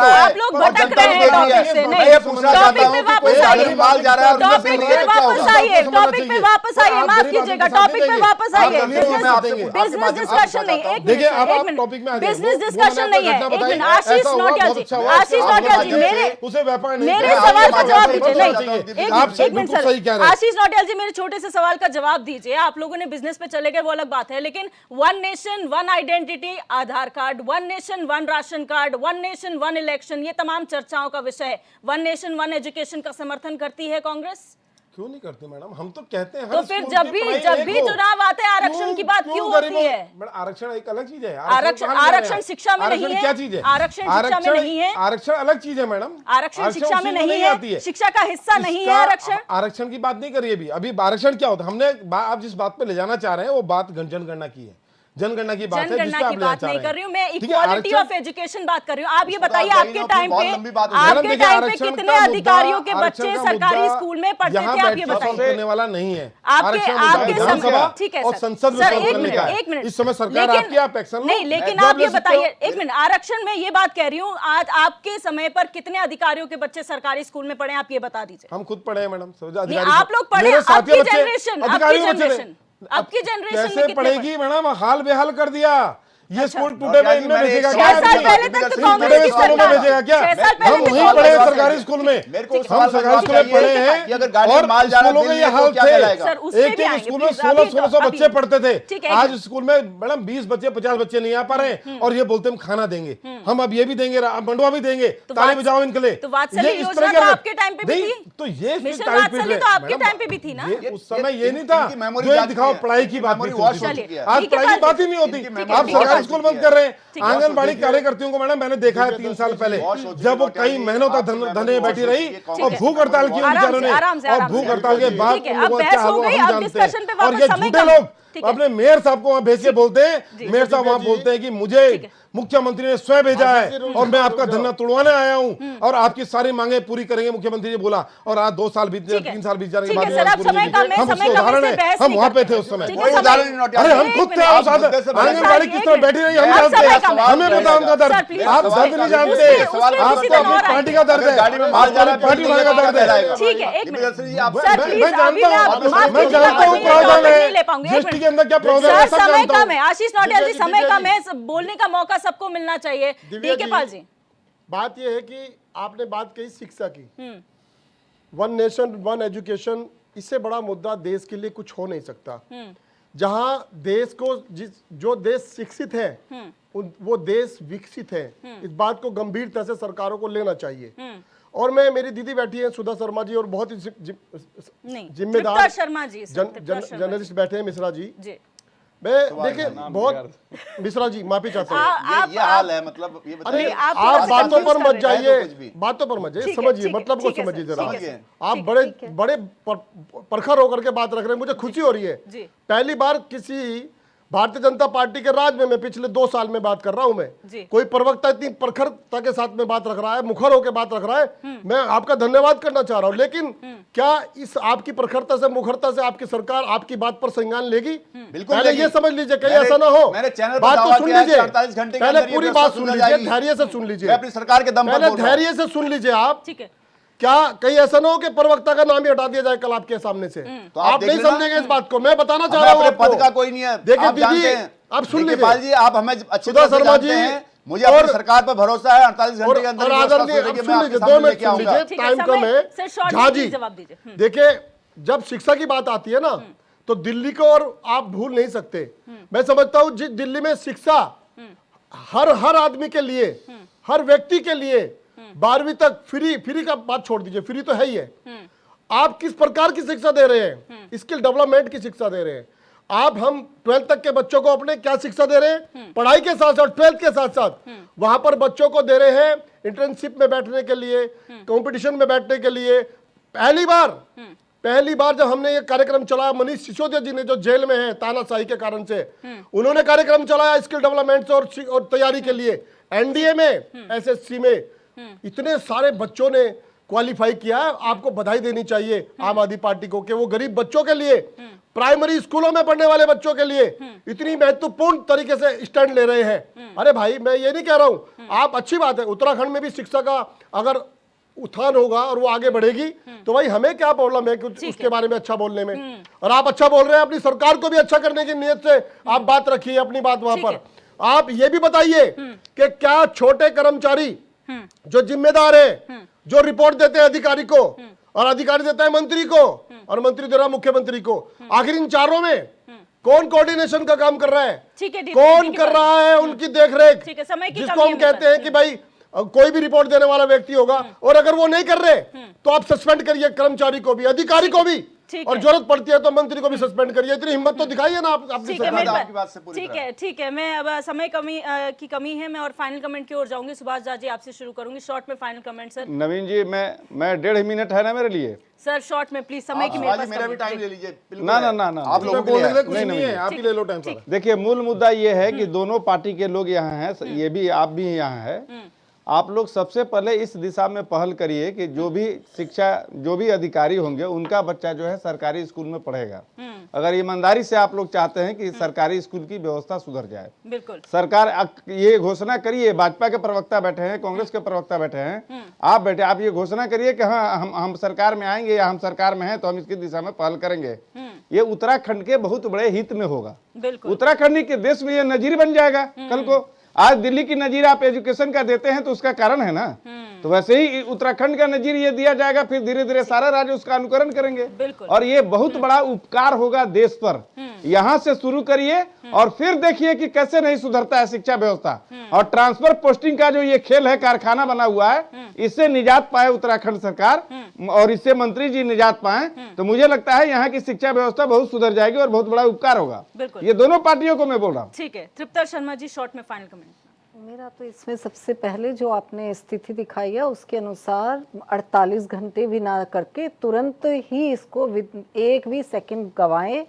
आप लोग लोग भटक रहे हैं टॉपिक से। मैं ये पूछना चाहता हूं कि कोई गाड़ी माल जा रहा है और उसमें टॉपिक पे वापस आइए, टॉपिक पे वापस आइए, माफ कीजिएगा, टॉपिक पे वापस आइए। बिजनेस डिस्कशन नहीं, एक देखिए, अब आप मिनट, टॉपिक में आ जाइए। बिजनेस वो डिस्कशन मैंने नहीं है। आपको एक घटना मिनट, बताई, आशीष ऐसा हुआ, नौटियाल बहुत जी, अच्छा हुआ। आशीष नौटियाल जी, मेरे उसे व्यापार नहीं मेरे करना। सवाल का आप जवाब बिल्कुल दीजिए। सही नहीं, चाहिए। आप एक मिनट बिल्कुल सही कह रहे हैं। आशीष नौटियाल जी, मेरे छोटे से सवाल का जवाब दीजिए। आप लोगों ने बिजनेस पे चले गए, वो अलग बात है, लेकिन one nation one identity, Aadhaar card, one nation one ration card, one nation one election, ये तमाम चर्चाओं का विषय है। वन नेशन वन एजुकेशन का समर्थन करती है कांग्रेस? क्यों नहीं करते मैडम? हम तो कहते हैं तो हर फिर स्कूल जब की भी पढ़ाई एक हो। चुनाव आते हैं, आरक्षण की बात क्यों होती गरीबों- है? मैडम, आरक्षण एक अलग चीज है। आरक्षण शिक्षा में नहीं है। क्या चीज है? आरक्षण शिक्षा में नहीं है। आरक्षण अलग चीज है मैडम। आरक्षण शिक्षा में उसी नहीं आती है, शिक्षा का हिस्सा नहीं है आरक्षण। आरक्षण की बात नहीं करिए अभी आरक्षण क्या होता है? हमने आप जिस बात पे ले जाना चाह रहे हैं वो बात जनगणना की है। जनगणना की बात है, जिस पे जनगणना आप की लेना बात चाह नहीं रहे कर रही हूँ मैं, हैं। ठीक है, इक्वालिटी आरक्षण- ऑफ एजुकेशन बात कर रही हूँ। आप ये उसको बताइए, तो आप आपके कहीं टाइम बहुत पे लंबी बात हो मैडम, आपके देखिए, टाइम पे आरक्षण कितने का मुद्दा- अधिकारियों के आरक्षण बच्चे का सरकारी मुद्दा स्कूल में पढ़ते यहाँ थे? आप ये बैठकर बताइए। सॉल्व करने वाला नहीं है। आपके आरक्षण मुद्दा आपके विधानसभा ठीक है और सर। संसद में सर, सॉल्व एक करने का मिनट, एक है। मिनट। इस समय सरकार लेकिन- आपकी, आप एक्शन लो। नहीं, लेकिन जॉब आप ये ले सकते हो। बताइए, एक मिनट, आरक्षण में ये बात कह रही हूँ, आज आपके समय पर कितने अधिकारियों के बच्चे सरकारी स्कूल में पढ़े, आप ये बता दीजिए। हम खुद पढ़े हैं मैडम। नहीं, आप लोग पढ़े, मेरे साथियों आपकी बच्चे जनरेशन, आपकी अधिकारियों के बच्चे थे। जनरेशन, आपकी जनरेशन में कैसे कितने पढ़ेगी मैडम? हाल बेहाल कर दिया। ये स्कूल टूटे नौटियाल हुए जी, इनमें मैंने भेजेगा एक क्या? 6 साल पहले तक तो टूटे कांग्रेस हुए की स्कूलों में सरकार भेजेगा क्या? 6 साल पहले हम तक वहीं कांग्रेस पढ़े की सरकारी सरकार स्कूल में। मेरे को हम सवाल सरकारी बताना स्कूल में पढ़े चाहिए हैं कि अगर गाड़ी में और माल जा रहा है, स्कूलों में दिल्ली ये को हाल क्या थे। कहलाएगा? सर, उस पे भी एक आएंगे, स्कूल में please, अभी 1600 तो- बच्चे पढ़ते थे। ठीक है, आज स्कूल में मैडम 20 बच्चे 50 बच्चे नहीं आ पा रहे हैं और ये बोलते हम खाना देंगे, हम अब ये भी देंगे, मंडवा भी देंगे। ताली बजाओ इनके लिए। तो वात्सल्य ये इस योजना तरह तो के- आपके टाइम पे भी नहीं, थी। तो ये मिशन ताली पीट वात्सल्य रहे तो हैं। आपके मैडम, टाइम पे भी थी ना? ये उस समय ये नहीं था इनकी मेमोरी जो ये जा चुकी दिखाओ है। पढ़ाई की बात मेमोरी नहीं वॉश थी। हो चुकी है। आज ठीक है, पढ़ाई की बात ही नहीं इनकी होती। मेमोरी आप वॉश सरकारी हो स्कूल चुकी बंद कर रहे हैं। ठीक है। आंगनबाड़ी कार्यकर्तियों को मैडम मैंने देखा है 3 साल पहले, वॉश हो चुकी जब वो है। कई महीनों तक धरने में बैठी रही ठीक और है। भूख हड़ताल की उन आराम बेचारों से, ने, आराम से, और आराम भूख से। हड़ताल के बाद ठीक है, उन अब लोगों का बहस क्या हो हुआ गई, हम अब जानते डिस्कशन पे हैं। और वापस ये समय झूठे कम। लोग ठीक है। अपने मेयर साहब को वहाँ भेज के बोलते हैं, मेयर साहब वहाँ बोलते हैं कि मुझे मुख्यमंत्री ने स्वयं भेजा है और मैं आपका धरना तुड़वाने आया हूँ और आपकी सारी मांगे पूरी करेंगे, मुख्यमंत्री जी बोला। और आज 2 साल बीत ठीक है। 3 साल बीत जाने के ठीक बाद है सर, अब समय कम है, हम समय उसके कम है, उदाहरण इससे है, बहस हम नहीं वहाँ पे करते। थे उस समय। ठीक है, कोई समय- उदाहरण नहीं नोटियाल। अरे हम एक खुद थे, मिनट, आप एक साथ मुद्दे से आंगनबाड़ी किस तरह बैठी रही हम अब जानते समय हैं। कम है। हमें पता उनका सर, दर्द, प्लीज, आप उस दर्द पे- नहीं उस जानते। पे- उस पे आपको किसी दिन अपनी और आएंगे। पार्टी का दर्द है। गाड़ी में माल जा रहा है, पार्टी वाले का दर्द है। ठीक है, एक मिनट। जी, आप सर, मैं प्लीज, जानता अभी मैं हूँ, आप- माफ मैं कीजिएगा, जानता हूँ मैं प्रावधान टॉपिक है नहीं ले पाऊंगी। एक जीएसटी मिनट। के अंदर क्या प्रावधान है सर, सब समय जानता कम है, हूँ। आशीष नौटियाल जी, दिव्या जी, समय दिव्या कम है, बोलने का मौका सबको मिलना चाहिए। दिव्या ठीक है जी, पाल जी। बात यह है कि आपने बात कही शिक्षा की, वन नेशन वन एजुकेशन, इससे बड़ा मुद्दा देश के लिए कुछ हो नहीं सकता। जहां देश को जो देश शिक्षित है वो देश विकसित है। इस बात को गंभीरता से सरकारों को लेना चाहिए। और मेरी दीदी बैठी है सुधा शर्मा जी, और बहुत ही नहीं, जिम्मेदार तृप्ता शर्मा जी, तृप्ता शर्मा जर्नलिस्ट बैठे हैं, मिश्रा जी। जी। मैं देखिए बहुत मिश्रा जी माफी चाहता हूँ। ये हाल है, मतलब ये अरे बताइए। आप आप थोड़ा सा बातों पर confuse मत कर रहे हैं। जाइए, कुछ भी। बातों पर मत जाइए, ठीक है, समझिए, ठीक है, मतलब को ठीक है समझिए सर, जरा। ठीक है। आप बड़े परखर होकर के बात रख रहे हैं, मुझे खुशी हो रही है। जी। पहली बार किसी भारतीय जनता पार्टी के राज में, मैं पिछले 2 साल में बात कर रहा हूं, जी। मैं कोई प्रवक्ता इतनी प्रखरता के साथ में बात रख रहा है, मुखर होकर बात रख रहा है। मैं आपका धन्यवाद करना चाह रहा हूं, लेकिन क्या इस आपकी प्रखरता से, मुखरता से आपकी सरकार आपकी बात पर संज्ञान लेगी? बिल्कुल पहले लेगी। ये समझ लीजिए, कहीं मैंने- ऐसा ना हो। मैंने चैनल पर बात दावा तो सुन किया है कि लीजिए, 48 घंटे के पहले अंदर ये पूरी व्यवस्था बात सुन सुधर लीजिए, जाएगी। धैर्य से सुन लीजिए, मैं अपनी सरकार के दम पर पहले बोल रहा हूं। धैर्य से सुन लीजिए आप। ठीक है। क्या कहीं ऐसा ना हो कि प्रवक्ता का नाम ही हटा दिया जाए कल आपके सामने से? तो आप आप नहीं देख लेना। समझेंगे इस बात को, मैं बताना चाह हमें रहा हूँ अपने आपको। पद का कोई नहीं है। देखिए आप जानते दीदी, हैं। आप सुन देखिए लीजिए। पाल जी, आप हमें अच्छी सुधा तरह से शर्मा जानते जी हैं। मुझे अपनी और- सरकार पर भरोसा है। 48 घंटे के अंदर और ये व्यवस्था आदरणीय, सुधरेगी, अब मैं सुन आपके लीजिए, सामने 2 मिनट लेके सुन आऊंगा। लीजिए, ठीक है, टाइम कम समय- है। सर, शॉर्ट झा में जी, प्लीज जवाब दीजिए। देखिए, जब शिक्षा की बात आती है ना, तो दिल्ली को और आप भूल नहीं सकते। मैं समझता हूँ जिस दिल्ली में शिक्षा हर आदमी के लिए, हर व्यक्ति के लिए 12वीं तक फ्री का बात छोड़ दीजिए, फ्री तो है ही है। आप किस प्रकार की शिक्षा दे रहे हैं? स्किल डेवलपमेंट की शिक्षा दे रहे हैं आप। हम 12th तक के बच्चों को अपने क्या शिक्षा दे रहे हैं? पढ़ाई के साथ साथ, 12th के साथ साथ वहां पर बच्चों को दे रहे हैं इंटर्नशिप में बैठने के लिए, कंपटीशन में बैठने के लिए। पहली बार जब हमने ये कार्यक्रम चलाया, मनीष सिसोदिया जी ने, जो जेल में है तानाशाही के कारण से, उन्होंने कार्यक्रम चलाया स्किल डेवलपमेंट और तैयारी के लिए। एनडीए में, एसएससी में इतने सारे बच्चों ने क्वालिफाई किया है, आपको बधाई देनी चाहिए आम आदमी पार्टी को कि वो गरीब बच्चों के लिए, प्राइमरी स्कूलों में पढ़ने वाले बच्चों के लिए इतनी महत्वपूर्ण तरीके से स्टैंड ले रहे हैं। अरे भाई, मैं ये नहीं कह रहा हूं, आप अच्छी बात है, उत्तराखंड में भी शिक्षा का अगर उत्थान होगा और वो आगे बढ़ेगी तो भाई हमें क्या प्रॉब्लम है कुछ उसके बारे में अच्छा बोलने में। और आप अच्छा बोल रहे हैं, अपनी सरकार को भी अच्छा करने की नियत से आप बात रखिए, अपनी बात वहां पर। आप ये भी बताइए कि क्या छोटे कर्मचारी जो जिम्मेदार है, जो रिपोर्ट देते हैं अधिकारी को, और अधिकारी देता है मंत्री को, और मंत्री दे रहा है मुख्यमंत्री को, आखिर इन चारों में कौन कोऑर्डिनेशन का काम कर रहा है? कौन कर रहा है उनकी देखरेख? जिसको हम कहते हैं कि भाई कोई भी रिपोर्ट देने वाला व्यक्ति होगा, और अगर वो नहीं कर रहे तो आप सस्पेंड करिए कर्मचारी को भी, अधिकारी को भी, और जरूरत पड़ती है तो मंत्री को भी सस्पेंड करिए। इतनी हिम्मत तो दिखाइए ना आप अपनी सरकार। आपकी बात से पूरी तरह। ठीक है, मैं अब समय की कमी है, मैं और फाइनल कमेंट की ओर जाऊंगी। सुभाष जी आपसे शुरू करूंगी, शॉर्ट में फाइनल कमेंट सर। नवीन जी, मैं 1.5 मिनट है ना मेरे लिए सर, शॉर्ट में प्लीज, समय की मेरे पास मेरा भी कमी है। टाइम ले लीजिए। ना ना ना ना, आप लोगों के लिए बोलने के लिए कुछ नहीं है, आप ही ले लो टाइम सारा। देखिए, मूल मुद्दा ये है कि दोनों पार्टी के लोग यहाँ हैं, ये भी आप भी यहाँ है। आप लोग सबसे पहले इस दिशा में पहल करिए कि जो भी अधिकारी होंगे उनका बच्चा जो है सरकारी स्कूल में पढ़ेगा। अगर ईमानदारी से आप लोग चाहते हैं कि सरकारी स्कूल की व्यवस्था सुधर जाए, बिल्कुल सरकार ये घोषणा करिए, भाजपा के प्रवक्ता बैठे हैं, कांग्रेस के प्रवक्ता बैठे हैं, आप बैठे, आप ये घोषणा करिए कि हाँ हम सरकार में आएंगे या हम सरकार में हैं तो हम इसकी दिशा में पहल करेंगे। ये उत्तराखंड के बहुत बड़े हित में होगा। उत्तराखंड के देश में ये नजीर बन जाएगा कल को। आज दिल्ली की नजीर आप एजुकेशन का देते हैं तो उसका कारण है ना, तो वैसे ही उत्तराखंड का नजीर ये दिया जाएगा, फिर धीरे धीरे सारा राज्य उसका अनुकरण करेंगे, और ये बहुत बड़ा उपकार होगा देश पर। यहाँ से शुरू करिए और फिर देखिए कि कैसे नहीं सुधरता है शिक्षा व्यवस्था। और ट्रांसफर पोस्टिंग का जो ये खेल है, कारखाना बना हुआ है, इससे निजात पाए उत्तराखंड सरकार और इससे मंत्री जी निजात पाए, तो मुझे लगता है यहाँ की शिक्षा व्यवस्था बहुत सुधर जाएगी और बहुत बड़ा उपकार होगा। ये दोनों पार्टियों को मैं बोल रहा हूँ। ठीक है, तृप्ता शर्मा जी, शॉर्ट में फाइनल कमेंट। मेरा तो इसमें सबसे पहले जो आपने स्थिति दिखाई है उसके अनुसार 48 घंटे भी ना करके तुरंत ही इसको एक भी सेकंड गवाएं,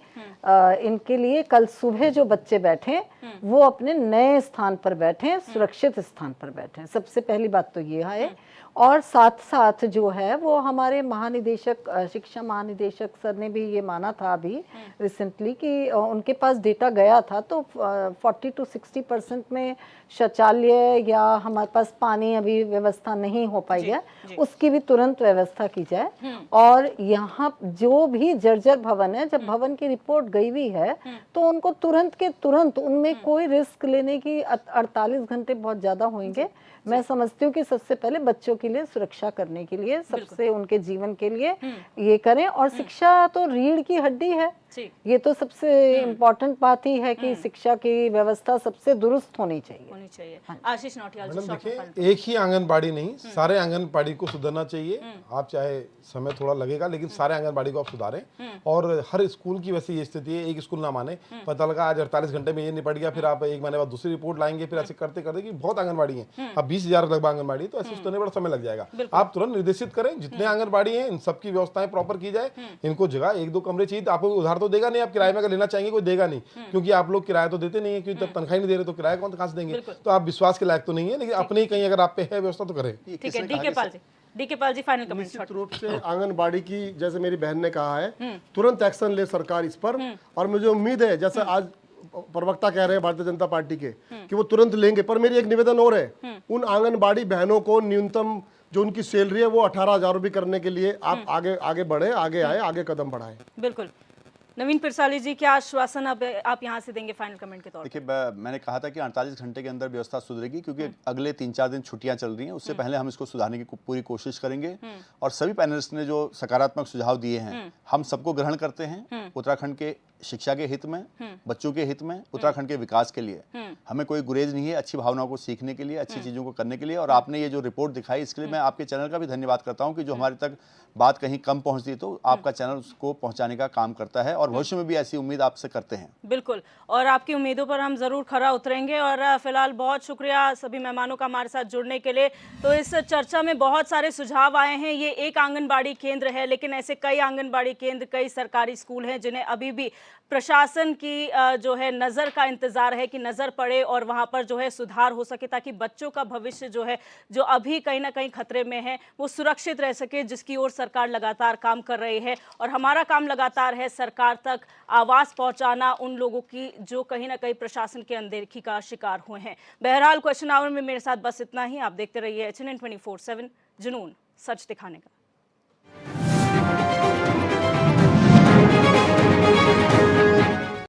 इनके लिए कल सुबह जो बच्चे बैठे वो अपने नए स्थान पर बैठे, सुरक्षित स्थान पर बैठे। सबसे पहली बात तो ये है। और साथ साथ जो है वो हमारे महानिदेशक, शिक्षा महानिदेशक सर ने भी ये माना था अभी रिसेंटली कि उनके पास डेटा गया था, तो 40 to 60% में शौचालय या हमारे पास पानी अभी व्यवस्था नहीं हो पाई है, उसकी भी तुरंत व्यवस्था की जाए। और यहाँ जो भी जर्जर भवन है, जब भवन की रिपोर्ट गई हुई है तो उनको तुरंत के तुरंत, उनमें कोई रिस्क लेने की 48 घंटे बहुत ज़्यादा होंगे। मैं समझती हूँ कि सबसे पहले बच्चों के लिए सुरक्षा करने के लिए, सबसे उनके जीवन के लिए ये करें। और शिक्षा तो रीढ़ की हड्डी है, ये तो सबसे इम्पोर्टेंट बात ही है कि शिक्षा की व्यवस्था सबसे दुरुस्त होनी चाहिए। आशीष नौटियाल जी, मैडम देखिए, एक ही आंगनबाड़ी नहीं, सारे आंगनबाड़ी को सुधरना चाहिए। आप चाहे समय थोड़ा लगेगा लेकिन सारे आंगनबाड़ी को आप सुधारें। और हर स्कूल की वैसे ये स्थिति है, एक स्कूल ना माने, पता लगा आज 48 घंटे में ये निपट गया, फिर आप एक महीने बाद दूसरी रिपोर्ट लाएंगे, फिर ऐसे करते करते कि बहुत आंगनबाड़ी है, अब 20,000 लगभग आंगनबाड़ी, तो ऐसे उसमें बड़ा समय लग जाएगा। आप तुरंत निर्देशित करें, जितने आंगनबाड़ी हैं इन सबकी व्यवस्थाएं प्रॉपर की जाए। इनको जगह 1-2 कमरे चाहिए, आपको उधार तो देगा नहीं, आप किराए में अगर लेना चाहेंगे कोई देगा नहीं, क्योंकि आप लोग किराया तो देते नहीं है, क्योंकि तब तनख्वाह नहीं दे रहे तो किराया कौन कहाँ से देंगे। तो आप विश्वास के लायक तो नहीं है, लेकिन अपने ही कहीं अगर आप पे है व्यवस्था तो करें। ठीक है, DK Pal ji final comment. निश्चित रूप से आंगनबाड़ी की, जैसे मेरी बहन ने कहा है, तुरंत एक्शन ले सरकार इस पर। और मुझे उम्मीद है, जैसे आज प्रवक्ता कह रहे हैं भारतीय जनता पार्टी के कि वो तुरंत लेंगे, पर मेरी एक निवेदन और है, उन आंगनबाड़ी बहनों को न्यूनतम जो उनकी सैलरी है वो 18,000 रुपये करने के लिए आप आगे बढ़े, आगे आए, आगे कदम बढ़ाएं। बिल्कुल। नवीन पिरसाली जी, क्या आश्वासन आप यहाँ से देंगे फाइनल कमेंट के तौर पर? देखिए, मैंने कहा था कि 48 घंटे के अंदर व्यवस्था सुधरेगी, क्योंकि अगले 3-4 दिन छुट्टियां चल रही हैं, उससे पहले हम इसको सुधारने की पूरी कोशिश करेंगे। और सभी पैनलिस्ट ने जो सकारात्मक सुझाव दिए हैं, हम सबको ग्रहण करते हैं। उत्तराखंड के शिक्षा के हित में, बच्चों के हित में, उत्तराखंड के विकास के लिए हमें कोई गुरेज नहीं है, अच्छी भावनाओं को सीखने के लिए, अच्छी चीज़ों को करने के लिए। और आपने ये जो रिपोर्ट दिखाई, इसके लिए मैं आपके चैनल का भी धन्यवाद करता हूँ कि जो हमारे तक बात कहीं कम पहुँचती तो आपका चैनल उसको पहुँचाने का काम करता है, और भविष्य में भी ऐसी उम्मीद आपसे करते हैं। बिल्कुल, और आपकी उम्मीदों पर हम जरूर खरा उतरेंगे। और फिलहाल बहुत शुक्रिया सभी मेहमानों का हमारे साथ जुड़ने के लिए। तो इस चर्चा में बहुत सारे सुझाव आए हैं। ये एक आंगनबाड़ी केंद्र है, लेकिन ऐसे कई आंगनबाड़ी केंद्र, कई सरकारी स्कूल हैं जिन्हें अभी भी प्रशासन की जो है नज़र का इंतज़ार है कि नज़र पड़े और वहाँ पर जो है सुधार हो सके, ताकि बच्चों का भविष्य जो है, जो अभी कहीं ना कहीं खतरे में है, वो सुरक्षित रह सके, जिसकी ओर सरकार लगातार काम कर रही है। और हमारा काम लगातार है सरकार तक आवाज़ पहुँचाना उन लोगों की जो कहीं ना कहीं प्रशासन के अनदेखी का शिकार हुए हैं। बहरहाल क्वेश्चन आवर में मेरे साथ बस इतना ही। आप देखते रहिए HNN 24/7, जुनून सच दिखाने का।